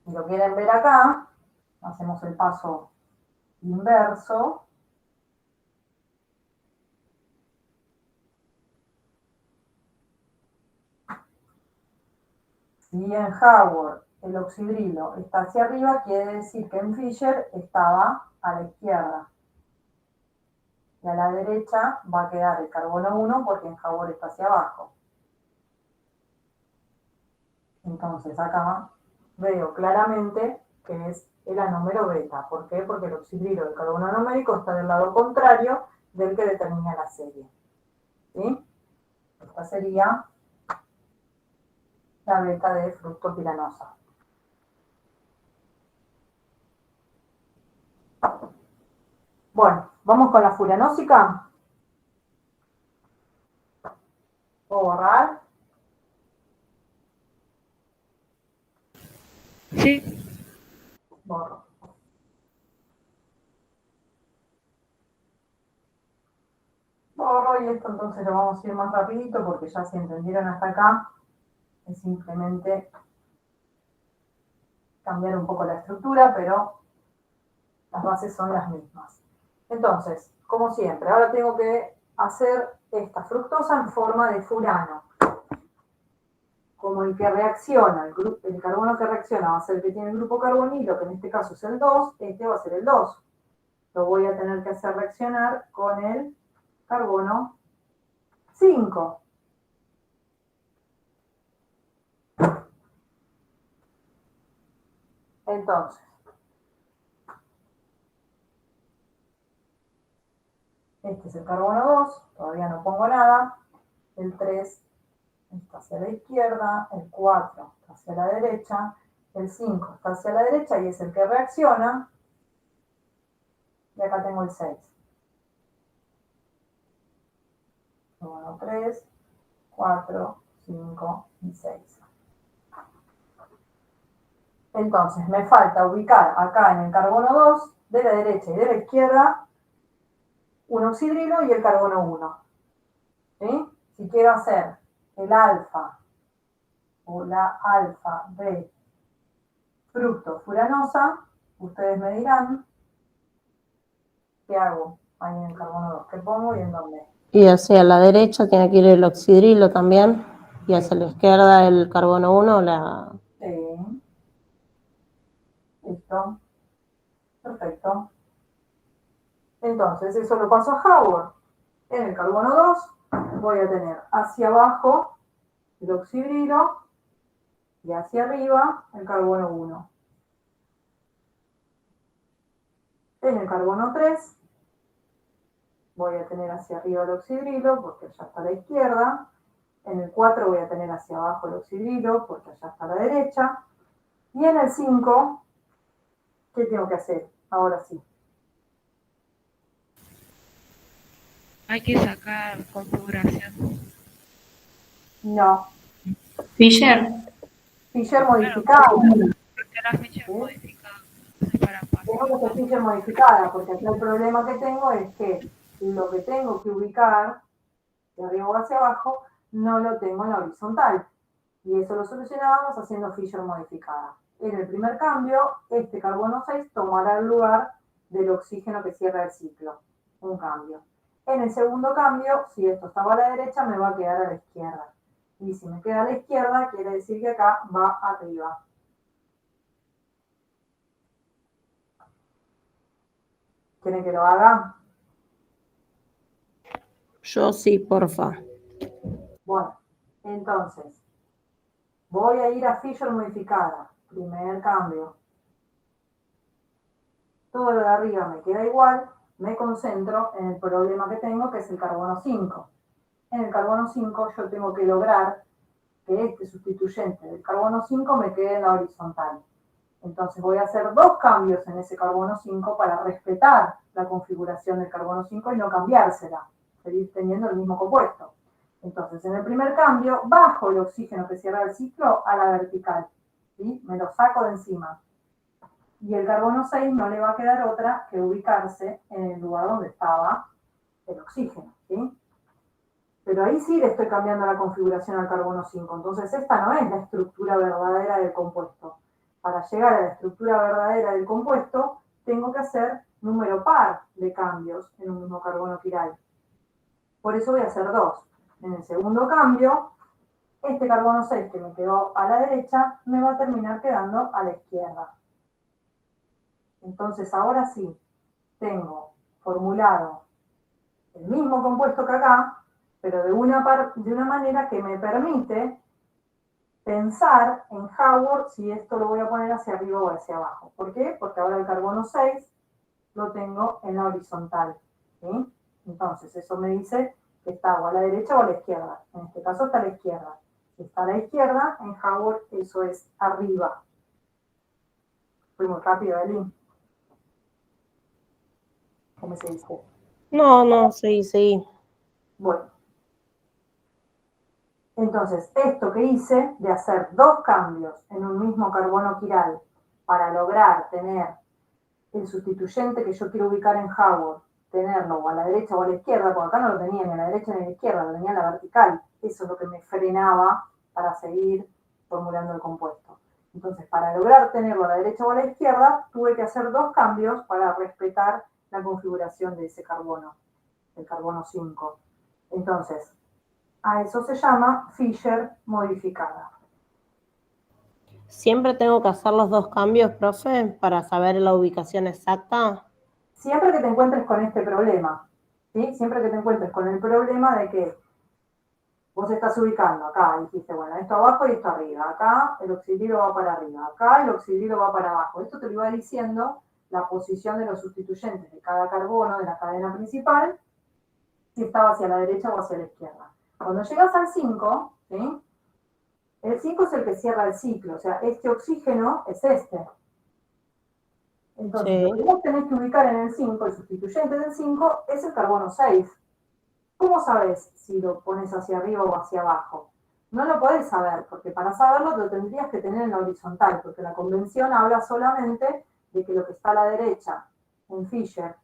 Si lo quieren ver acá, hacemos el paso inverso. Si en Howard el oxidrilo está hacia arriba, quiere decir que en Fisher estaba a la izquierda. Y a la derecha va a quedar el carbono 1 porque en Howard está hacia abajo. Entonces acá veo claramente que es el anómero beta. ¿Por qué? Porque el oxidrilo del carbono anomérico está del lado contrario del que determina la serie. ¿Sí? Esta sería la beta de fructopiranosa. Bueno, vamos con la furanósica. ¿Puedo borrar? Sí. Borro. Borro y esto entonces lo vamos a ir más rapidito porque ya se entendieron hasta acá. Es simplemente cambiar un poco la estructura, pero las bases son las mismas. Entonces, como siempre, ahora tengo que hacer esta fructosa en forma de furano. Como el que reacciona, el carbono que reacciona va a ser el que tiene el grupo carbonilo, que en este caso es el 2, este va a ser el 2. Lo voy a tener que hacer reaccionar con el carbono 5. Entonces, este es el carbono 2, todavía no pongo nada. El 3 está hacia la izquierda, el 4 está hacia la derecha, el 5 está hacia la derecha y es el que reacciona. Y acá tengo el 6. Carbono 3, 4, 5 y 6. Entonces, me falta ubicar acá en el carbono 2, de la derecha y de la izquierda, un oxidrilo y el carbono 1. ¿Sí? Si quiero hacer el alfa o la alfa de fructofuranosa, ustedes me dirán qué hago ahí en el carbono 2, qué pongo y en dónde. Y hacia la derecha tiene que ir el oxidrilo también, y hacia la izquierda el carbono 1, la... Sí. Listo. Perfecto. Entonces, eso lo paso a Howard. En el carbono 2 voy a tener hacia abajo el oxidrilo y hacia arriba el carbono 1. En el carbono 3 voy a tener hacia arriba el oxidrilo porque allá está a la izquierda. En el 4 voy a tener hacia abajo el oxidrilo porque allá está a la derecha. Y en el 5, ¿qué tengo que hacer? Ahora sí. Hay que sacar configuración. No. Fisher. Fisher modificado. Porque la ficha es modificada. Entonces, para pasar. Tengo que ser Fisher modificada porque aquí el problema que tengo es que lo que tengo que ubicar de arriba o hacia abajo, no lo tengo en la horizontal. Y eso lo solucionábamos haciendo Fisher modificada. En el primer cambio, este carbono 6 tomará el lugar del oxígeno que cierra el ciclo. Un cambio. En el segundo cambio, si esto estaba a la derecha, me va a quedar a la izquierda. Y si me queda a la izquierda, quiere decir que acá va arriba. ¿Quieren que lo haga? Yo sí, porfa. Bueno, entonces, voy a ir a Fisher modificada. Primer cambio. Todo lo de arriba me queda igual. Me concentro en el problema que tengo, que es el carbono 5. En el carbono 5 yo tengo que lograr que este sustituyente del carbono 5 me quede en la horizontal. Entonces voy a hacer dos cambios en ese carbono 5 para respetar la configuración del carbono 5 y no cambiársela, seguir teniendo el mismo compuesto. Entonces en el primer cambio bajo el oxígeno que cierra el ciclo a la vertical, ¿sí? Me lo saco de encima. Y el carbono 6 no le va a quedar otra que ubicarse en el lugar donde estaba el oxígeno, ¿sí? Pero ahí sí le estoy cambiando la configuración al carbono 5. Entonces esta no es la estructura verdadera del compuesto. Para llegar a la estructura verdadera del compuesto, tengo que hacer número par de cambios en un mismo carbono quiral. Por eso voy a hacer dos. En el segundo cambio, este carbono 6 que me quedó a la derecha, me va a terminar quedando a la izquierda. Entonces ahora sí, tengo formulado el mismo compuesto que acá, pero de una manera que me permite pensar en Haworth si esto lo voy a poner hacia arriba o hacia abajo. ¿Por qué? Porque ahora el carbono 6 lo tengo en la horizontal, ¿sí? Entonces eso me dice que está o a la derecha o a la izquierda. En este caso está a la izquierda. Si está a la izquierda, en Haworth eso es arriba. Fui muy rápido, Eli. ¿Cómo se dice? No, sí. Bueno. Entonces, esto que hice de hacer dos cambios en un mismo carbono quiral para lograr tener el sustituyente que yo quiero ubicar en Haworth, tenerlo o a la derecha o a la izquierda, porque acá no lo tenía ni a la derecha ni a la izquierda, lo tenía en la vertical. Eso es lo que me frenaba para seguir formulando el compuesto. Entonces, para lograr tenerlo a la derecha o a la izquierda, tuve que hacer dos cambios para respetar la configuración de ese carbono, el carbono 5. Entonces, a eso se llama Fisher modificada. ¿Siempre tengo que hacer los dos cambios, profe, para saber la ubicación exacta? Siempre que te encuentres con este problema, ¿sí? Siempre que te encuentres con el problema de que vos estás ubicando acá, y dijiste, bueno, esto abajo y esto arriba. Acá el oxidilo va para arriba, acá el oxidilo va para abajo. Esto te lo iba diciendo la posición de los sustituyentes de cada carbono de la cadena principal, si estaba hacia la derecha o hacia la izquierda. Cuando llegas al 5, ¿sí? El 5 es el que cierra el ciclo, o sea, este oxígeno es este. Entonces, Sí. lo que vos tenés que ubicar en el 5, el sustituyente del 5, es el carbono 6. ¿Cómo sabes si lo pones hacia arriba o hacia abajo? No lo podés saber, porque para saberlo lo tendrías que tener en la horizontal, porque la convención habla solamente de que lo que está a la derecha en Fisher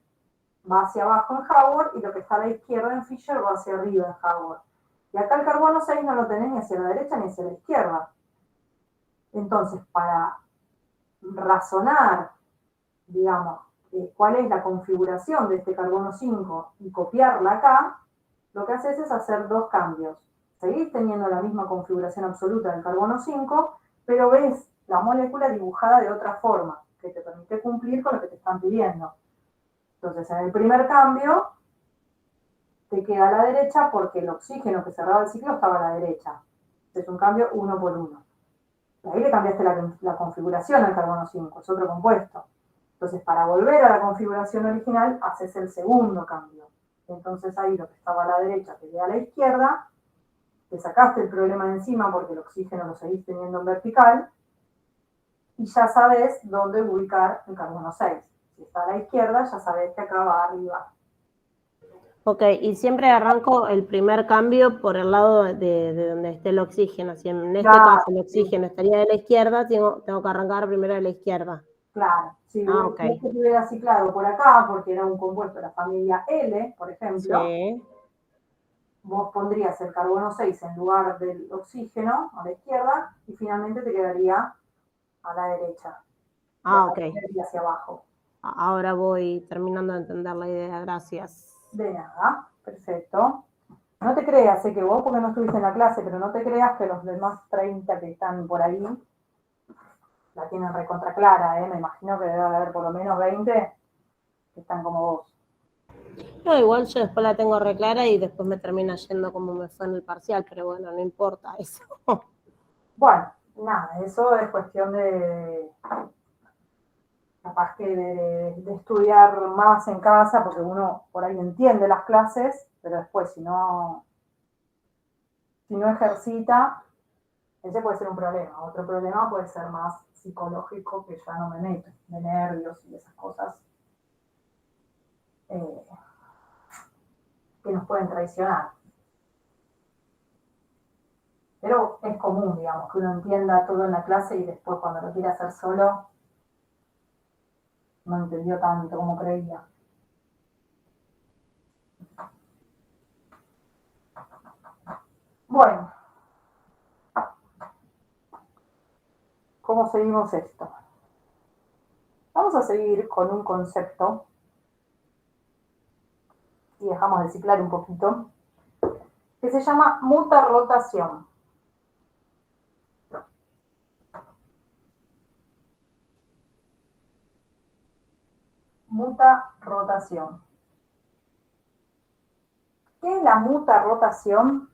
va hacia abajo en Haworth y lo que está a la izquierda en Fisher va hacia arriba en Haworth. Y acá el carbono 6 no lo tenés ni hacia la derecha ni hacia la izquierda. Entonces, para razonar, digamos, cuál es la configuración de este carbono 5 y copiarla acá, lo que haces es hacer dos cambios. Seguís teniendo la misma configuración absoluta del carbono 5, pero ves la molécula dibujada de otra forma, que te permite cumplir con lo que te están pidiendo. Entonces, en el primer cambio, te queda a la derecha porque el oxígeno que cerraba el ciclo estaba a la derecha. Es un cambio uno por uno. Y ahí le cambiaste la configuración al carbono 5, es otro compuesto. Entonces, para volver a la configuración original, haces el segundo cambio. Entonces, ahí lo que estaba a la derecha te queda a la izquierda, te sacaste el problema de encima porque el oxígeno lo seguís teniendo en vertical, y ya sabes dónde ubicar el carbono 6. Si está a la izquierda, ya sabes que acá va arriba. Ok, y siempre arranco el primer cambio por el lado de donde esté el oxígeno. Si en este Claro, caso el oxígeno estaría de la izquierda, tengo que arrancar primero de la izquierda. Claro, si Ah, vos ok. si estuviera ciclado por acá, porque era un compuesto de la familia L, por ejemplo, Sí. vos pondrías el carbono 6 en lugar del oxígeno a la izquierda y finalmente te quedaría a la derecha. Y Ah, acá ok. quedaría hacia abajo. Ahora voy terminando de entender la idea, gracias. De nada, perfecto. No te creas, sé que vos porque no estuviste en la clase, pero no te creas que los demás 30 que están por ahí la tienen recontra clara, ¿eh? Me imagino que debe haber por lo menos 20 que están como vos. No, igual yo después la tengo re clara y después me termina yendo como me fue en el parcial, pero bueno, no importa eso. Bueno, nada, eso es cuestión de capaz que de estudiar más en casa, porque uno por ahí entiende las clases, pero después si no ejercita, ese puede ser un problema. Otro problema puede ser más psicológico, que ya no me meto, de nervios y esas cosas que nos pueden traicionar. Pero es común, digamos, que uno entienda todo en la clase y después cuando lo quiere hacer solo, no entendió tanto como creía. Bueno, ¿cómo seguimos esto? Vamos a seguir con un concepto y dejamos de ciclar un poquito, que se llama mutarrotación. Mutarrotación. ¿Qué es la mutarrotación?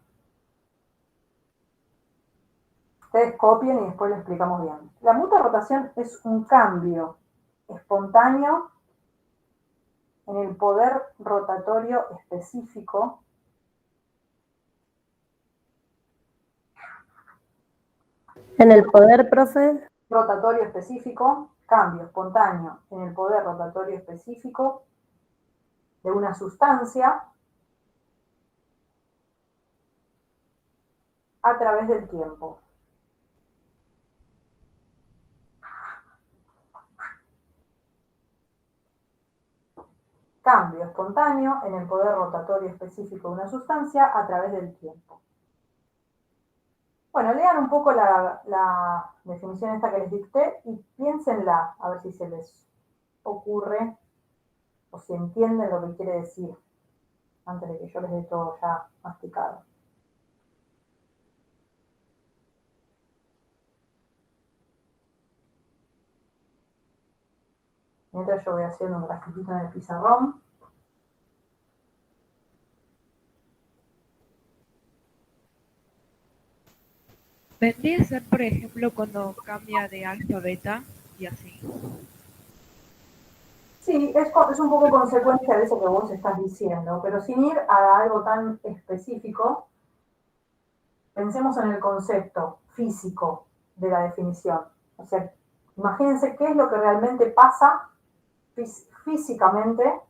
Ustedes copien y después lo explicamos bien. La mutarrotación es un cambio espontáneo en el poder rotatorio específico En el poder, profe. rotatorio específico, cambio espontáneo en el poder rotatorio específico de una sustancia a través del tiempo. Cambio espontáneo en el poder rotatorio específico de una sustancia a través del tiempo. Bueno, lean un poco la definición esta que les dicté y piénsenla, a ver si se les ocurre o si entienden lo que quiere decir, antes de que yo les dé todo ya masticado. Mientras yo voy haciendo un grafiquito en el pizarrón. Vendría a ser, por ejemplo, cuando cambia de alfa a beta y así. Sí, es un poco consecuencia de eso que vos estás diciendo, pero sin ir a algo tan específico, pensemos en el concepto físico de la definición. O sea, imagínense qué es lo que realmente pasa físicamente,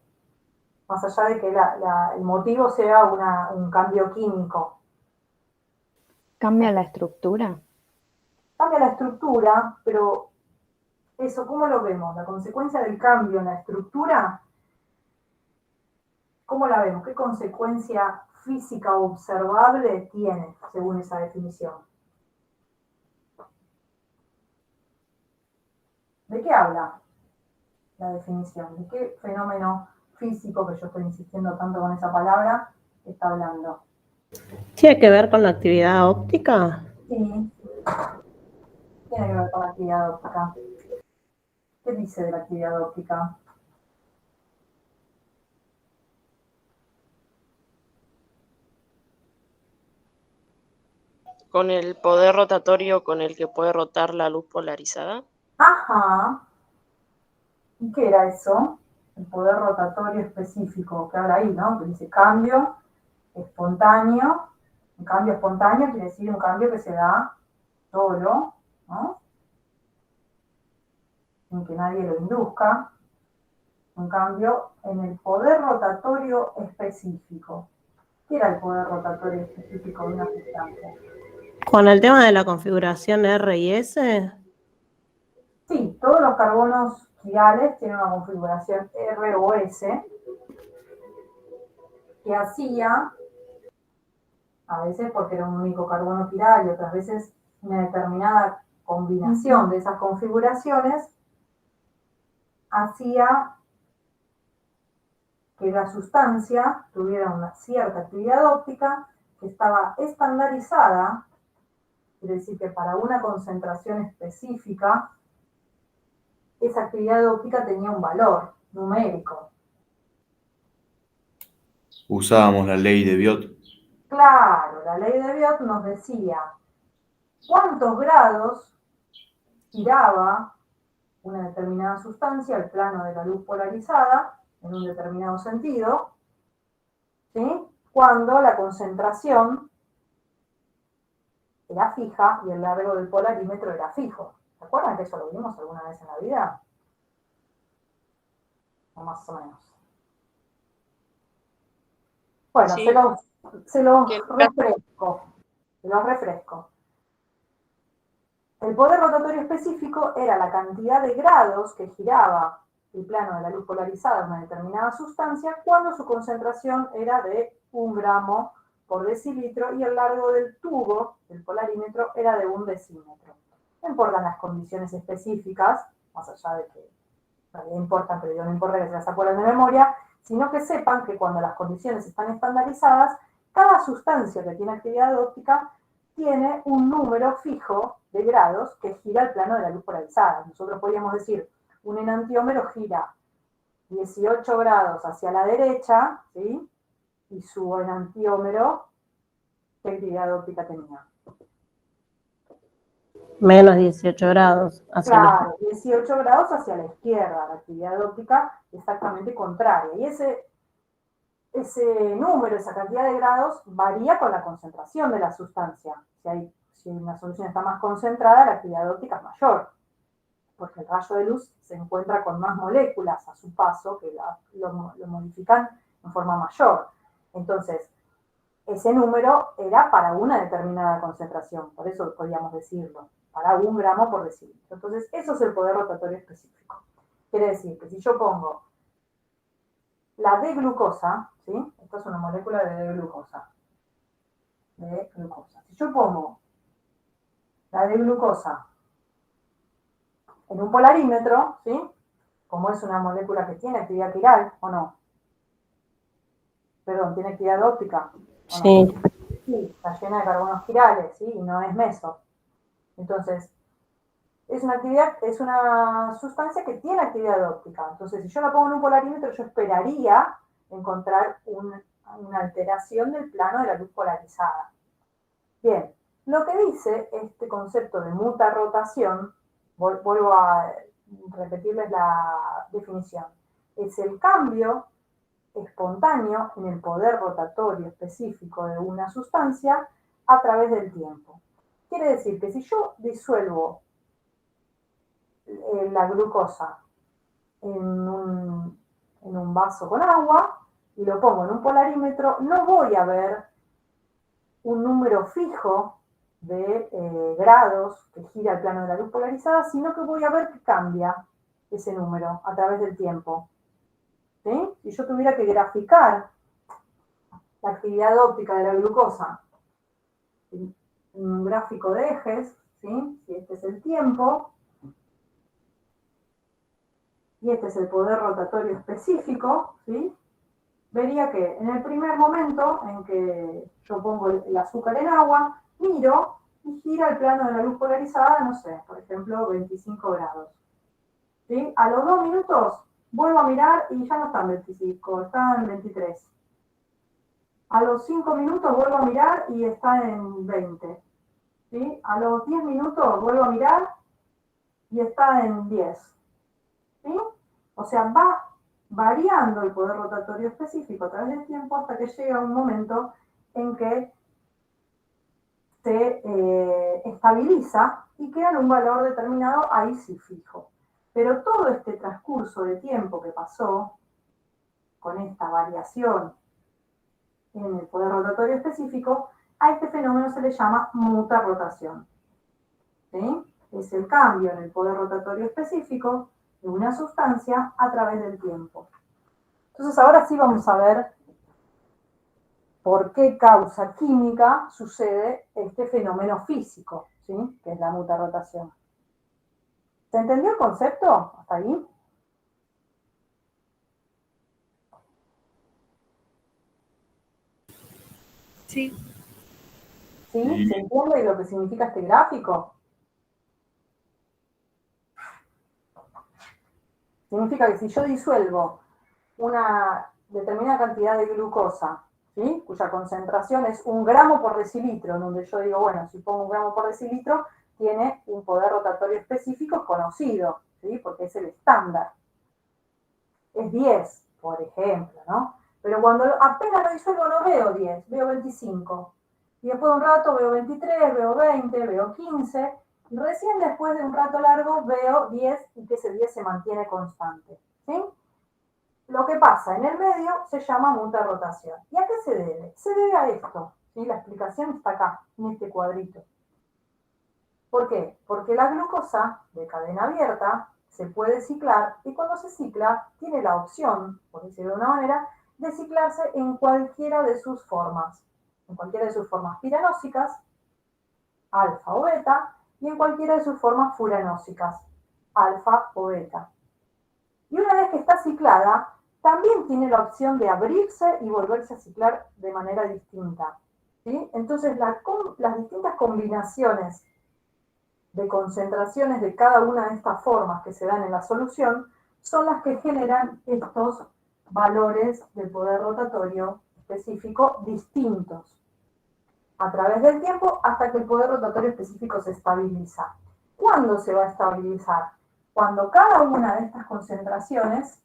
más allá de que el motivo sea un cambio químico. ¿Cambia la estructura? Cambia la estructura, pero eso, ¿cómo lo vemos? La consecuencia del cambio en la estructura, ¿cómo la vemos? ¿Qué consecuencia física observable tiene, según esa definición? ¿De qué habla la definición? ¿De qué fenómeno físico, que yo estoy insistiendo tanto con esa palabra, está hablando? ¿Tiene que ver con la actividad óptica? Sí, tiene que ver con la actividad óptica. ¿Qué dice de la actividad óptica? Con el poder rotatorio con el que puede rotar la luz polarizada. Ajá. ¿Y qué era eso? El poder rotatorio específico que habla ahí, ¿no? Que dice cambio espontáneo. Un cambio espontáneo quiere decir un cambio que se da solo, ¿no? Sin que nadie lo induzca. Un cambio en el poder rotatorio específico. ¿Qué era el poder rotatorio específico de una sustancia? Con el tema de la configuración R y S. Sí, todos los carbonos quirales tienen una configuración R o S que hacía, a veces porque era un único carbono quiral y otras veces una determinada combinación de esas configuraciones, hacía que la sustancia tuviera una cierta actividad óptica que estaba estandarizada, quiere decir que para una concentración específica, esa actividad óptica tenía un valor numérico. Usábamos la ley de Biot. Claro, la ley de Biot nos decía cuántos grados giraba una determinada sustancia al plano de la luz polarizada en un determinado sentido, ¿sí? Cuando la concentración era fija y el largo del polarímetro era fijo. ¿Se acuerdan que eso lo vimos alguna vez en la vida? O más o menos. Bueno, Sí. se los Que- refresco. Se los refresco. El poder rotatorio específico era la cantidad de grados que giraba el plano de la luz polarizada en una determinada sustancia cuando su concentración era de 1 gramo por decilitro y el largo del tubo, del polarímetro, era de 1 decímetro. No importan las condiciones específicas, más allá de que en realidad importan, pero no importa que se las acuerden de memoria, sino que sepan que cuando las condiciones están estandarizadas, cada sustancia que tiene actividad óptica tiene un número fijo de grados que gira el plano de la luz polarizada. Nosotros podríamos decir, un enantiómero gira 18 grados hacia la derecha, ¿sí? Y su enantiómero, ¿qué actividad óptica tenía? Menos 18 grados hacia la Claro, 18 grados hacia la izquierda, la actividad óptica exactamente contraria. Y ese número, esa cantidad de grados, varía con la concentración de la sustancia. Si una solución está más concentrada, la actividad óptica es mayor, porque el rayo de luz se encuentra con más moléculas a su paso que lo modifican en forma mayor. Entonces, ese número era para una determinada concentración, por eso podíamos decirlo, para 1 gramo por decilitro. Entonces, eso es el poder rotatorio específico. Quiere decir que si yo pongo la D-glucosa, ¿sí? Esta es una molécula de D-glucosa. Si yo pongo la D-glucosa en un polarímetro, ¿sí? Como es una molécula que tiene actividad quiral, ¿o no? Perdón, tiene actividad óptica. Sí. No? Sí, está llena de carbonos quirales, ¿sí? Y no es meso. Entonces, es una sustancia que tiene actividad óptica. Entonces, si yo la pongo en un polarímetro, yo esperaría encontrar una alteración del plano de la luz polarizada. Bien, lo que dice este concepto de mutarrotación, vuelvo a repetirles la definición, es el cambio espontáneo en el poder rotatorio específico de una sustancia a través del tiempo. Quiere decir que si yo disuelvo la glucosa en un vaso con agua y lo pongo en un polarímetro, no voy a ver un número fijo de grados que gira el plano de la luz polarizada, sino que voy a ver que cambia ese número a través del tiempo. ¿Sí? Si yo tuviera que graficar la actividad óptica de la glucosa en un gráfico de ejes, ¿sí? Si este es el tiempo, y este es el poder rotatorio específico, ¿sí? Vería que en el primer momento en que yo pongo el azúcar en agua, miro y gira el plano de la luz polarizada, no sé, por ejemplo, 25 grados. ¿Sí? A los 2 minutos vuelvo a mirar y ya no están 25, están 23. A los 5 minutos vuelvo a mirar y está en 20. ¿Sí? A los 10 minutos vuelvo a mirar y está en 10. ¿Sí? O sea, va variando el poder rotatorio específico a través del tiempo hasta que llega un momento en que se estabiliza y queda en un valor determinado, ahí sí fijo. Pero todo este transcurso de tiempo que pasó con esta variación en el poder rotatorio específico, a este fenómeno se le llama mutarrotación. ¿Sí? es el cambio en el poder rotatorio específico de una sustancia a través del tiempo. Entonces ahora sí vamos a ver por qué causa química sucede este fenómeno físico, ¿sí? Que es la mutarrotación. ¿Se entendió el concepto hasta ahí? Sí. ¿Sí? ¿Se entiende lo que significa este gráfico? Significa que si yo disuelvo una determinada cantidad de glucosa, ¿sí? Cuya concentración es 1 gramo por decilitro, en donde yo digo, bueno, si pongo 1 gramo por decilitro, tiene un poder rotatorio específico conocido, ¿sí? Porque es el estándar. Es 10, por ejemplo, ¿no? Pero cuando apenas lo disuelvo no veo 10, veo 25. Y después de un rato veo 23, veo 20, veo 15, y recién después de un rato largo veo 10 y que ese 10 se mantiene constante, ¿sí? Lo que pasa en el medio se llama mutarrotación. ¿Y a qué se debe? Se debe a esto, ¿sí? La explicación está acá, en este cuadrito. ¿Por qué? Porque la glucosa de cadena abierta se puede ciclar y cuando se cicla tiene la opción, por decirlo de una manera, de ciclarse en cualquiera de sus formas. En cualquiera de sus formas piranósicas, alfa o beta, y en cualquiera de sus formas furanósicas, alfa o beta. Y una vez que está ciclada, también tiene la opción de abrirse y volverse a ciclar de manera distinta, ¿sí? Entonces, las distintas combinaciones de concentraciones de cada una de estas formas que se dan en la solución son las que generan estos valores del poder rotatorio específico distintos a través del tiempo hasta que el poder rotatorio específico se estabiliza. ¿Cuándo se va a estabilizar? Cuando cada una de estas concentraciones,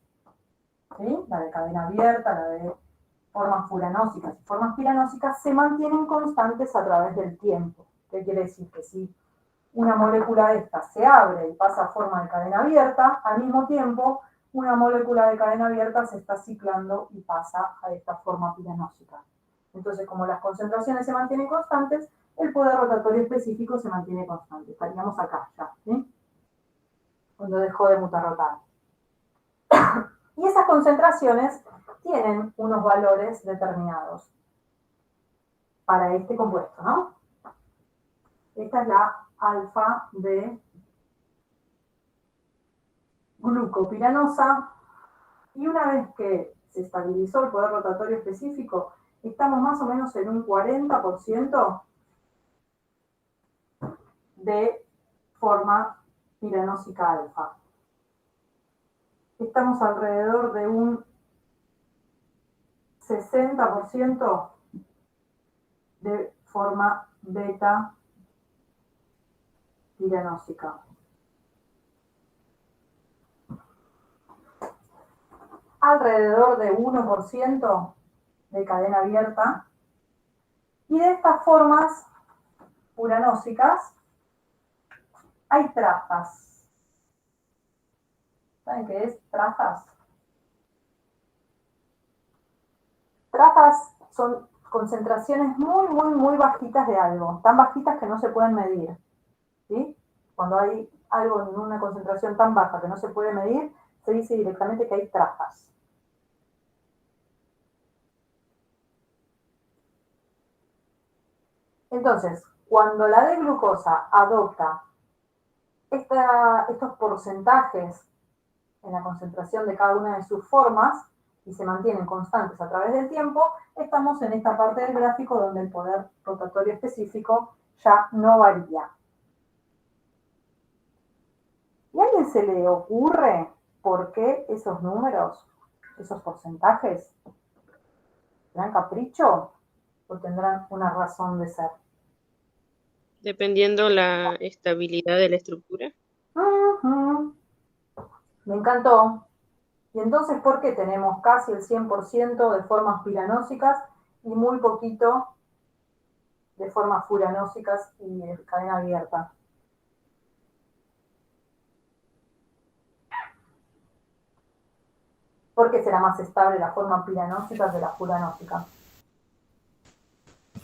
¿sí? La de cadena abierta, la de formas furanósicas y formas piranósicas, se mantienen constantes a través del tiempo. ¿Qué quiere decir? Que si una molécula de esta se abre y pasa a forma de cadena abierta, al mismo tiempo una molécula de cadena abierta se está ciclando y pasa a esta forma piranósica. Entonces, como las concentraciones se mantienen constantes, el poder rotatorio específico se mantiene constante. Estaríamos acá ya, ¿sí? Cuando dejó de mutarrotar. Y esas concentraciones tienen unos valores determinados para este compuesto, ¿no? Esta es la alfa de glucopiranosa, y una vez que se estabilizó el poder rotatorio específico, estamos más o menos en un 40% de forma piranósica alfa. Estamos alrededor de un 60% de forma beta piranósica. Alrededor de 1% de cadena abierta, y de estas formas uranósicas hay trazas. ¿Saben qué es trazas? Trazas son concentraciones muy bajitas de algo, tan bajitas que no se pueden medir, ¿sí? Cuando hay algo en una concentración tan baja que no se puede medir, se dice directamente que hay trazas. Entonces, cuando la D-glucosa adopta estos porcentajes en la concentración de cada una de sus formas y se mantienen constantes a través del tiempo, estamos en esta parte del gráfico donde el poder rotatorio específico ya no varía. ¿Y a alguien se le ocurre por qué esos números, esos porcentajes, tendrán capricho o tendrán una razón de ser? Dependiendo la estabilidad de la estructura. Me encantó. Y entonces, ¿por qué tenemos casi el 100% de formas piranósicas y muy poquito de formas furanósicas y de cadena abierta? ¿Por qué será más estable la forma piranósica que la furanósica?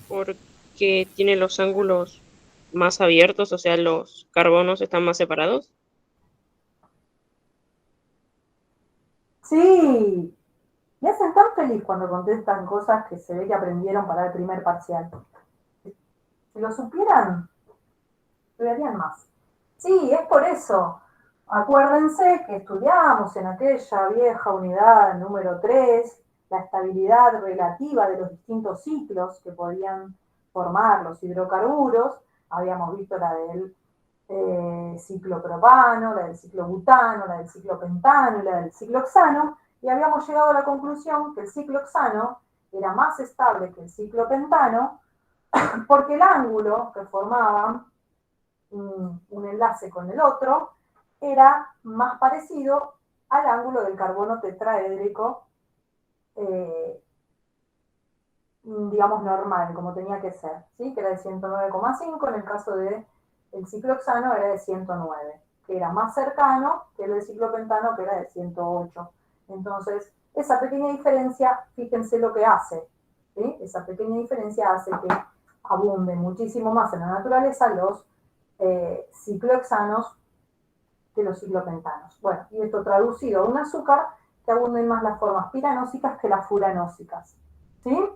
Porque tiene los ángulos más abiertos, o sea, los carbonos están más separados. Sí, me hacen tan feliz cuando contestan cosas que se ve que aprendieron para el primer parcial. Si lo supieran, estudiarían más. Sí, es por eso. Acuérdense que estudiamos en aquella vieja unidad número 3 la estabilidad relativa de los distintos ciclos que podían formar los hidrocarburos. Habíamos visto la del ciclo propano, la del ciclo butano, la del ciclo pentano y la del ciclo oxano, y habíamos llegado a la conclusión que el ciclo oxano era más estable que el ciclo pentano porque el ángulo que formaban un enlace con el otro era más parecido al ángulo del carbono tetraédrico, digamos normal, como tenía que ser, ¿sí? Que era de 109,5, en el caso del ciclohexano era de 109, que era más cercano que el del ciclopentano, que era de 108. Entonces, esa pequeña diferencia, fíjense lo que hace, ¿sí? Esa pequeña diferencia hace que abunden muchísimo más en la naturaleza los ciclohexanos que los ciclopentanos. Bueno, y esto traducido a un azúcar, que abunden más las formas piranósicas que las furanósicas, ¿sí?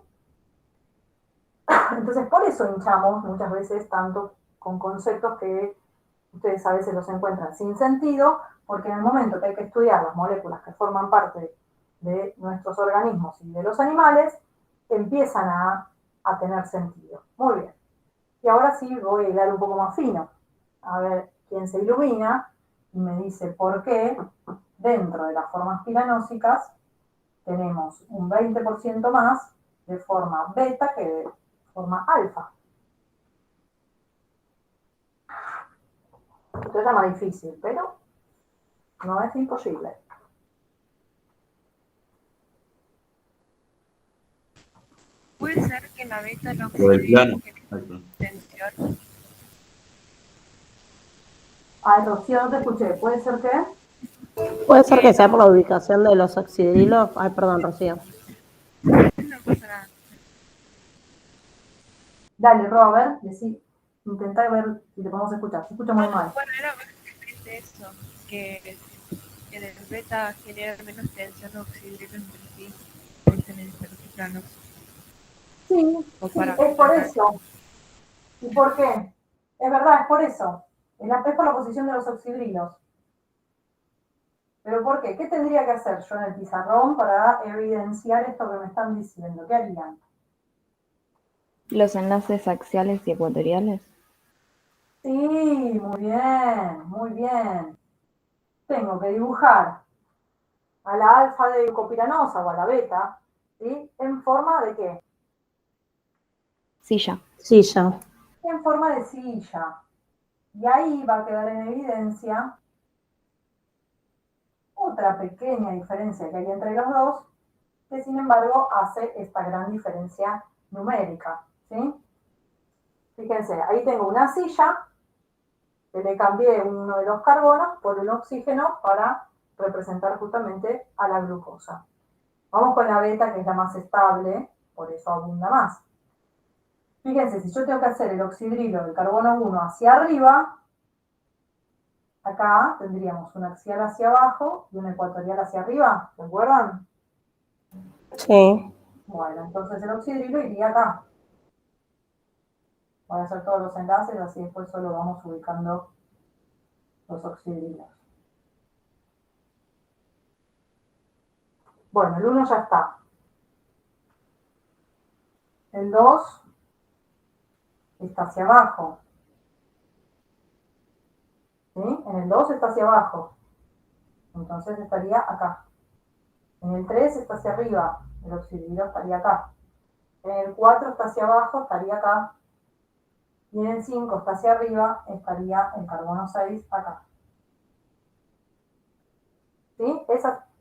Entonces, por eso hinchamos muchas veces tanto con conceptos que ustedes a veces los encuentran sin sentido, porque en el momento que hay que estudiar las moléculas que forman parte de nuestros organismos y de los animales, empiezan a tener sentido. Muy bien. Y ahora sí voy a hilar un poco más fino. A ver quién se ilumina y me dice por qué dentro de las formas piranósicas tenemos un 20% más de forma beta que de forma alfa. Esto es más difícil, pero no es imposible. Puede ser que la beta no Lo del plano. tensión. Ay, Rocío, no te escuché. ¿Puede ser qué? Puede ser que sea por la ubicación de los oxidrilos. Ay, perdón, Rocío. No pasa nada. Dale, Robert, intentá ver si te podemos escuchar. Se escucha muy mal. Bueno, era básicamente eso, que en el beta genera menos tensión oxidrilos entre sí, por tener diferentes planos. Sí, O sí, para es por eso. ¿Y por qué? Es verdad, es por eso. Es por la posición de los oxidrilos. ¿Pero por qué? ¿Qué tendría que hacer yo en el pizarrón para evidenciar esto que me están diciendo? ¿Qué harían? Los enlaces axiales y ecuatoriales. Sí, muy bien, muy bien. Tengo que dibujar a la alfa de glucopiranosa o a la beta, ¿sí? ¿En forma de qué? Silla. Silla. En forma de silla. Y ahí va a quedar en evidencia otra pequeña diferencia que hay entre los dos, que sin embargo hace esta gran diferencia numérica, ¿sí? Fíjense, ahí tengo una silla, que le cambié uno de los carbonos por un oxígeno para representar justamente a la glucosa. Vamos con la beta, que es la más estable, por eso abunda más. Fíjense, si yo tengo que hacer el oxidrilo del carbono 1 hacia arriba, acá tendríamos un axial hacia abajo y un ecuatorial hacia arriba, ¿se acuerdan? Sí. Bueno, entonces el oxidrilo iría acá. Voy a hacer todos los enlaces, así después solo vamos ubicando los oxidrilos. Bueno, el 1 ya está. El 2 está hacia abajo. ¿Sí? En el 2 está hacia abajo. Entonces estaría acá. En el 3 está hacia arriba. El oxidrilo estaría acá. En el 4 está hacia abajo, estaría acá. Y en el 5 está hacia arriba, estaría el carbono 6 acá. ¿Sí?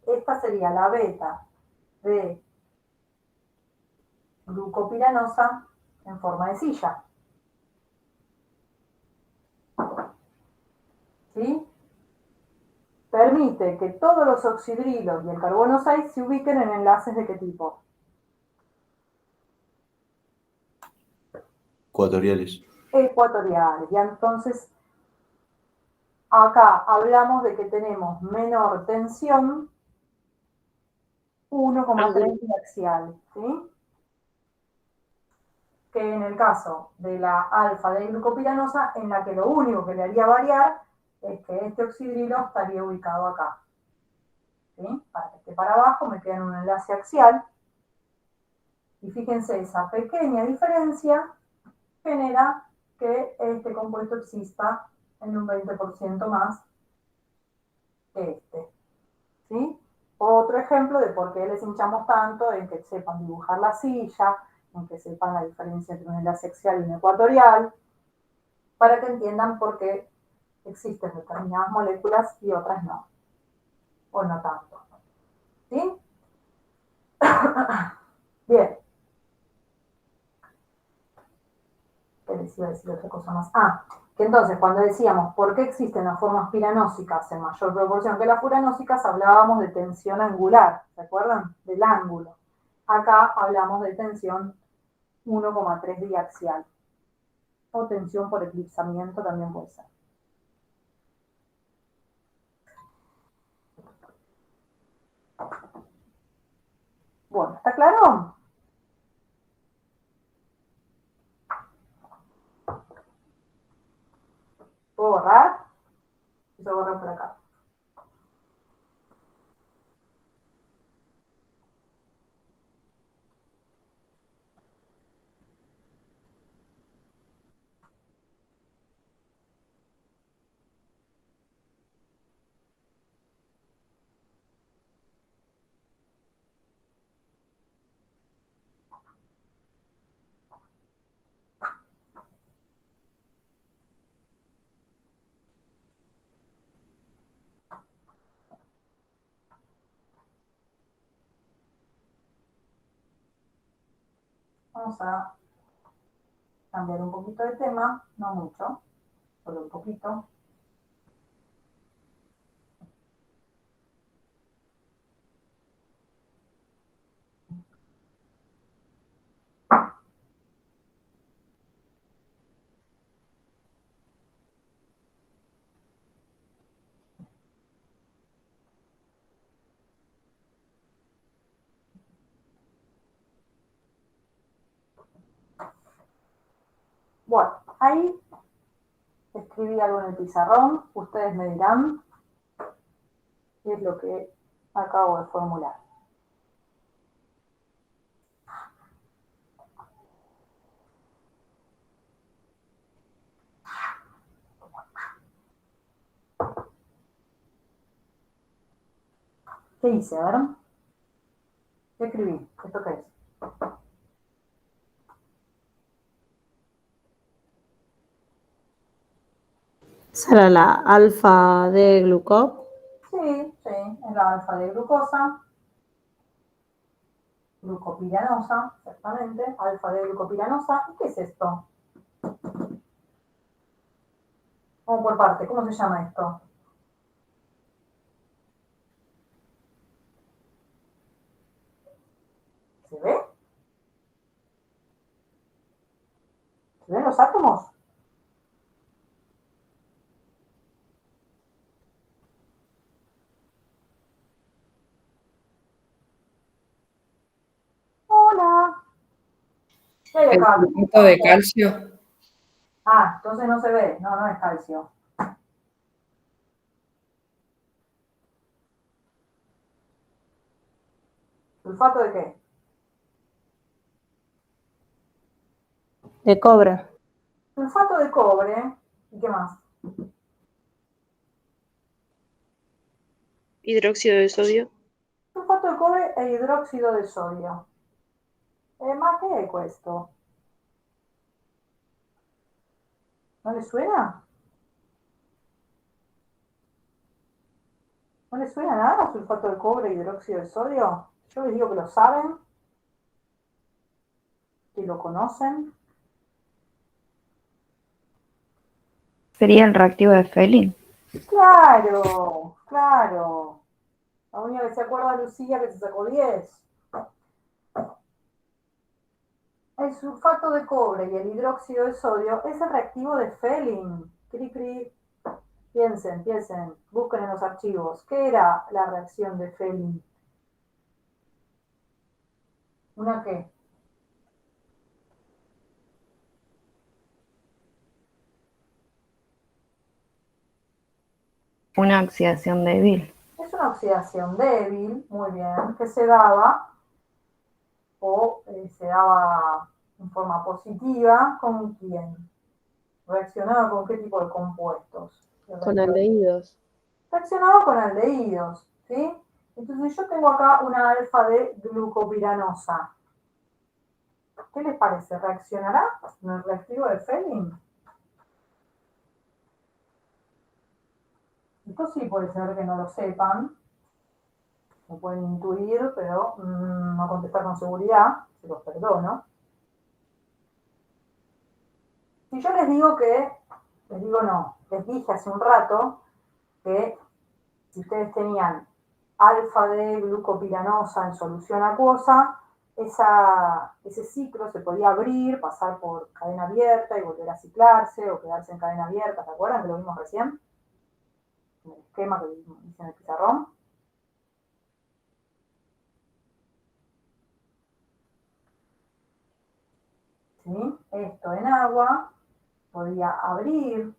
Esta sería la beta de glucopiranosa en forma de silla. ¿Sí? Permite que todos los oxidrilos y el carbono 6 se ubiquen en enlaces de qué tipo. Ecuatoriales. ecuatoriales. Y entonces, acá hablamos de que tenemos menor tensión, 1,3 biaxial, ¿sí? Que en el caso de la alfa-D-glucopiranosa, en la que lo único que le haría variar es que este oxidrilo estaría ubicado acá. ¿Sí? Para que esté para abajo me queda en un enlace axial. Y fíjense, esa pequeña diferencia genera que este compuesto exista en un 20% más que este. ¿Sí? Otro ejemplo de por qué les hinchamos tanto en que sepan dibujar la silla, en que sepan la diferencia entre un enlace axial y un ecuatorial, para que entiendan por qué existen determinadas moléculas y otras no, o no tanto. ¿Sí? Bien. ¿Qué les iba a decir otra cosa más? Que entonces cuando decíamos por qué existen las formas piranósicas en mayor proporción que las furanósicas, hablábamos de tensión angular, ¿se acuerdan? Del ángulo. Acá hablamos de tensión 1,3 diaxial. O tensión por eclipsamiento también puede ser. Bueno, ¿está claro? ¿Puedo borrar? Y se borra por acá. Vamos a cambiar un poquito de tema, no mucho, solo un poquito. Bueno, ahí escribí algo en el pizarrón, ustedes me dirán qué es lo que acabo de formular. ¿Qué hice? A ver. ¿Qué escribí? ¿Esto qué es? ¿Será la alfa de glucó? Sí, es la alfa de glucosa, glucopiranosa, exactamente, alfa de glucopiranosa. ¿Y qué es esto? Vamos por parte, ¿cómo se llama esto? ¿Se ve? ¿Se ven los átomos? Hola. ¿Qué hay ¿El acá? sulfato de calcio? Entonces no se ve. No, no es calcio. ¿Sulfato de qué? De cobre. Sulfato de cobre. ¿Y qué más? Hidróxido de sodio. Sulfato de cobre e hidróxido de sodio. Ma che è questo? ¿No le suena? ¿No le suena nada sulfato de cobre e hidróxido de sodio? Yo les digo que lo saben, que lo conocen. Sería el reactivo de Fehling. Claro, claro. La única que se acuerda de Lucía que se sacó 10. El sulfato de cobre y el hidróxido de sodio es el reactivo de Fehling. Cri, cri. Piensen, busquen en los archivos. ¿Qué era la reacción de Fehling? ¿Una qué? Una oxidación débil. Es una oxidación débil, muy bien, que se daba se daba en forma positiva con quién. Reaccionaba con qué tipo de compuestos. Con aldehídos. Reaccionaba con aldehídos, ¿sí? Entonces yo tengo acá una alfa de glucopiranosa. ¿Qué les parece? ¿Reaccionará en el reactivo de Fehling? Esto sí puede ser que no lo sepan. Lo pueden intuir, pero no contestar con seguridad. Se los perdono. Si yo les digo les dije hace un rato que si ustedes tenían alfa de glucopiranosa en solución acuosa, ese ciclo se podía abrir, pasar por cadena abierta y volver a ciclarse o quedarse en cadena abierta. ¿Se acuerdan que lo vimos recién? En el esquema que hice en el pizarrón. ¿Sí? Esto en agua podía abrir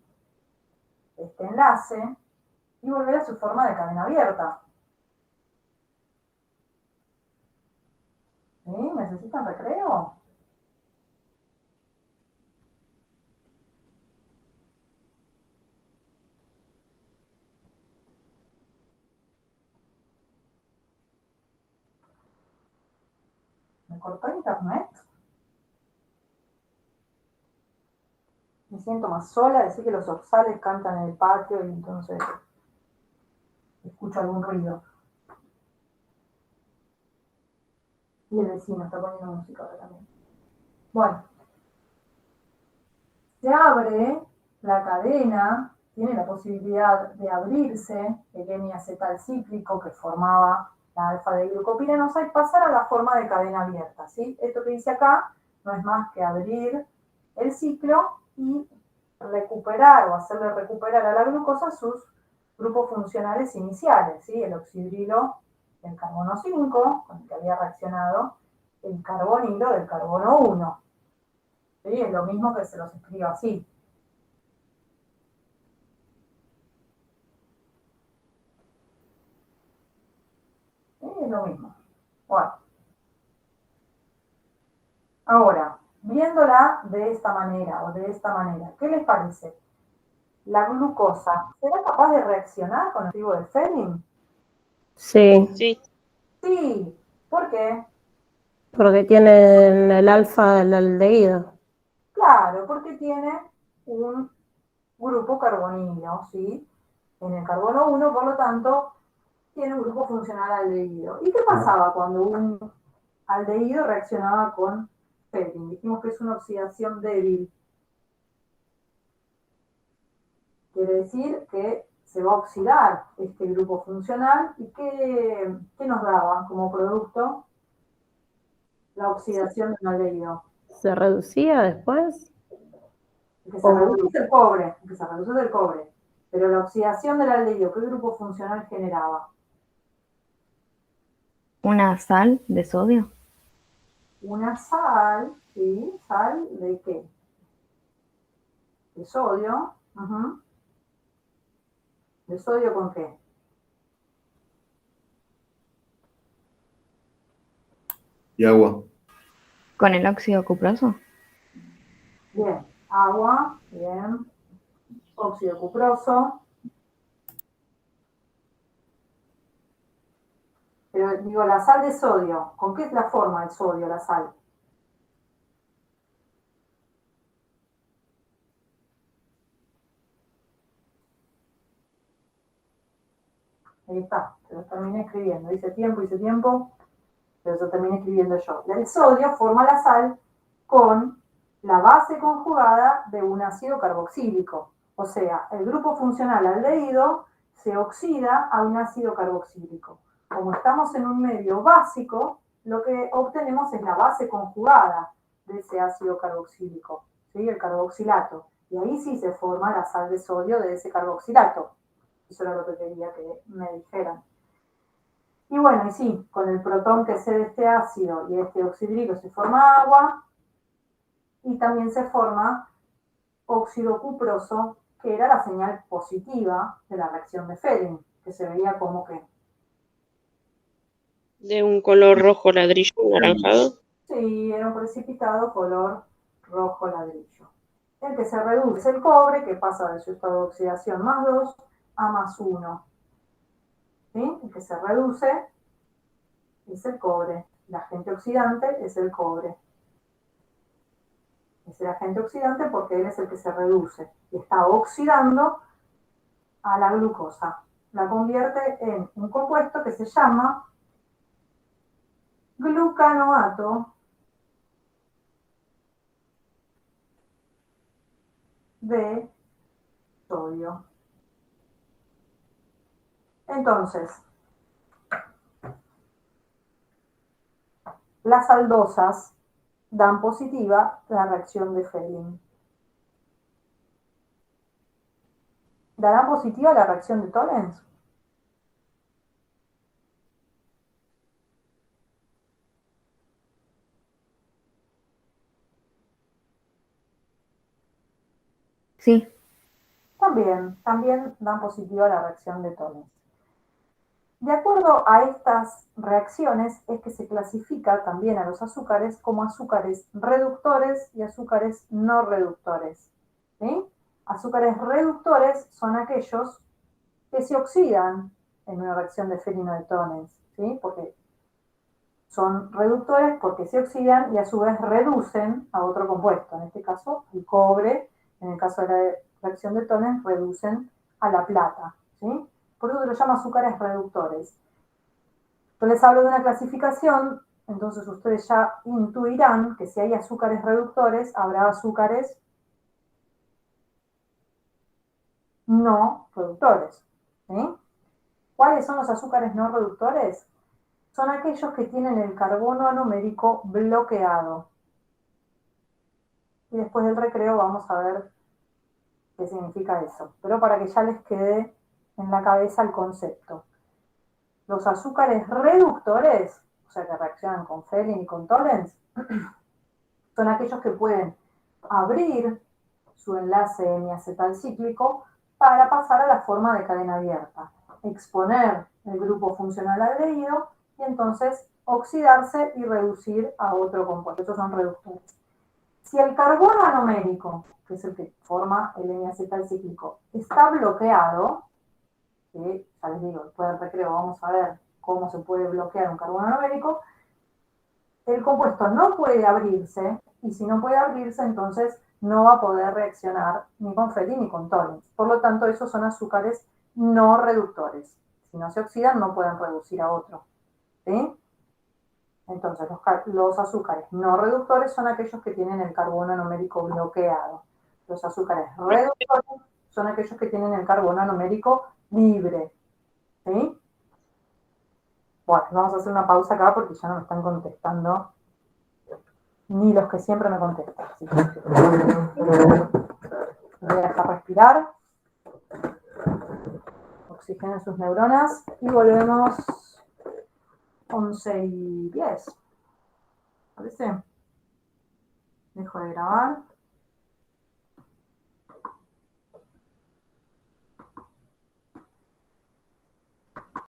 este enlace y volver a su forma de cadena abierta. ¿Sí? ¿Necesitan recreo? ¿Me cortó internet? Me siento más sola, decir que los orzales cantan en el patio y entonces escucho algún ruido. Y el vecino está poniendo música ahora también. Bueno, se abre la cadena, tiene la posibilidad de abrirse el hemiacetal cíclico que formaba la alfa de glucopiranosa y pasar a la forma de cadena abierta, ¿sí? Esto que dice acá no es más que abrir el ciclo y recuperar o hacerle recuperar a la glucosa sus grupos funcionales iniciales, ¿sí? El oxidrilo del carbono 5, con el que había reaccionado el carbonilo del carbono 1. ¿Sí? Es lo mismo que se los escribo así. ¿Sí? Es lo mismo. Bueno. Ahora, viéndola de esta manera o de esta manera, ¿qué les parece? ¿La glucosa será capaz de reaccionar con el activo de Fehling? Sí, Sí, Sí. ¿Por qué? porque tienen el alfa del aldehído. Claro, porque tiene un grupo carbonilo, ¿sí? En el carbono 1, por lo tanto, tiene un grupo funcional aldehído. ¿Y qué pasaba cuando un aldehído reaccionaba con Fehling? Dijimos que es una oxidación débil. Quiere decir que se va a oxidar este grupo funcional y ¿qué nos daba como producto? La oxidación de un aldehído. ¿Se reducía después? Que se reduce el cobre, pero la oxidación del aldehído, ¿qué grupo funcional generaba? Una sal de sodio. Una sal, ¿sí? ¿Sal de qué? De sodio. ¿De sodio con qué? Y agua. ¿Con el óxido cuproso? Bien, agua, bien. Óxido cuproso. Pero digo, la sal de sodio, ¿con qué es la forma del sodio, la sal? Ahí está, se lo terminé escribiendo. Hice tiempo, pero se terminé escribiendo yo. El sodio forma la sal con la base conjugada de un ácido carboxílico. O sea, el grupo funcional aldehído se oxida a un ácido carboxílico. Como estamos en un medio básico, lo que obtenemos es la base conjugada de ese ácido carboxílico, ¿sí? El carboxilato. Y ahí sí se forma la sal de sodio de ese carboxilato. Eso era lo que quería que me dijeran. Y bueno, y sí, con el protón que cede este ácido y este oxidrico se forma agua, y también se forma óxido cuproso, que era la señal positiva de la reacción de Fehling, que se veía como que, De un color rojo ladrillo anaranjado. sí, era un precipitado color rojo ladrillo. El que se reduce el cobre, que pasa de su estado de oxidación +2 a +1. ¿Sí? El que se reduce es el cobre. El agente oxidante es el cobre. Es el agente oxidante porque él es el que se reduce. Y está oxidando a la glucosa. La convierte en un compuesto que se llama glucanoato de sodio. Entonces, las aldosas dan positiva la reacción de Fehling. ¿Dará positiva la reacción de Tollens? Sí, También dan positiva la reacción de Tollens. De acuerdo a estas reacciones es que se clasifica también a los azúcares como azúcares reductores y azúcares no reductores. ¿Sí? Azúcares reductores son aquellos que se oxidan en una reacción de Fehling o de Tollens, ¿sí? Porque son reductores porque se oxidan y a su vez reducen a otro compuesto, en este caso el cobre, en el caso de la reacción de Tollens reducen a la plata, ¿sí? Por eso se los llama azúcares reductores. Yo les hablo de una clasificación, entonces ustedes ya intuirán que si hay azúcares reductores, habrá azúcares no reductores, ¿sí? ¿Cuáles son los azúcares no reductores? Son aquellos que tienen el carbono anomérico bloqueado. Y después del recreo vamos a ver qué significa eso. Pero para que ya les quede en la cabeza el concepto. Los azúcares reductores, o sea que reaccionan con Fehling y con Tollens, son aquellos que pueden abrir su enlace hemiacetalcíclico para pasar a la forma de cadena abierta, exponer el grupo funcional aldehído y entonces oxidarse y reducir a otro compuesto. Estos son reductores. Si el carbono anomérico, que es el que forma el hemiacetalcíclico, está bloqueado, que ya les digo, después del recreo vamos a ver cómo se puede bloquear un carbono anomérico, el compuesto no puede abrirse, y si no puede abrirse, entonces no va a poder reaccionar ni con Fehling ni con Tollens. Por lo tanto, esos son azúcares no reductores. Si no se oxidan, no pueden reducir a otro. ¿Sí? Entonces, los azúcares no reductores son aquellos que tienen el carbono anomérico bloqueado. Los azúcares reductores son aquellos que tienen el carbono anomérico libre. ¿Sí? Bueno, vamos a hacer una pausa acá porque ya no me están contestando ni los que siempre me contestan. Así que voy a dejar respirar. Oxigenen sus neuronas y volvemos 11:10. ¿Parece? Dejo de grabar.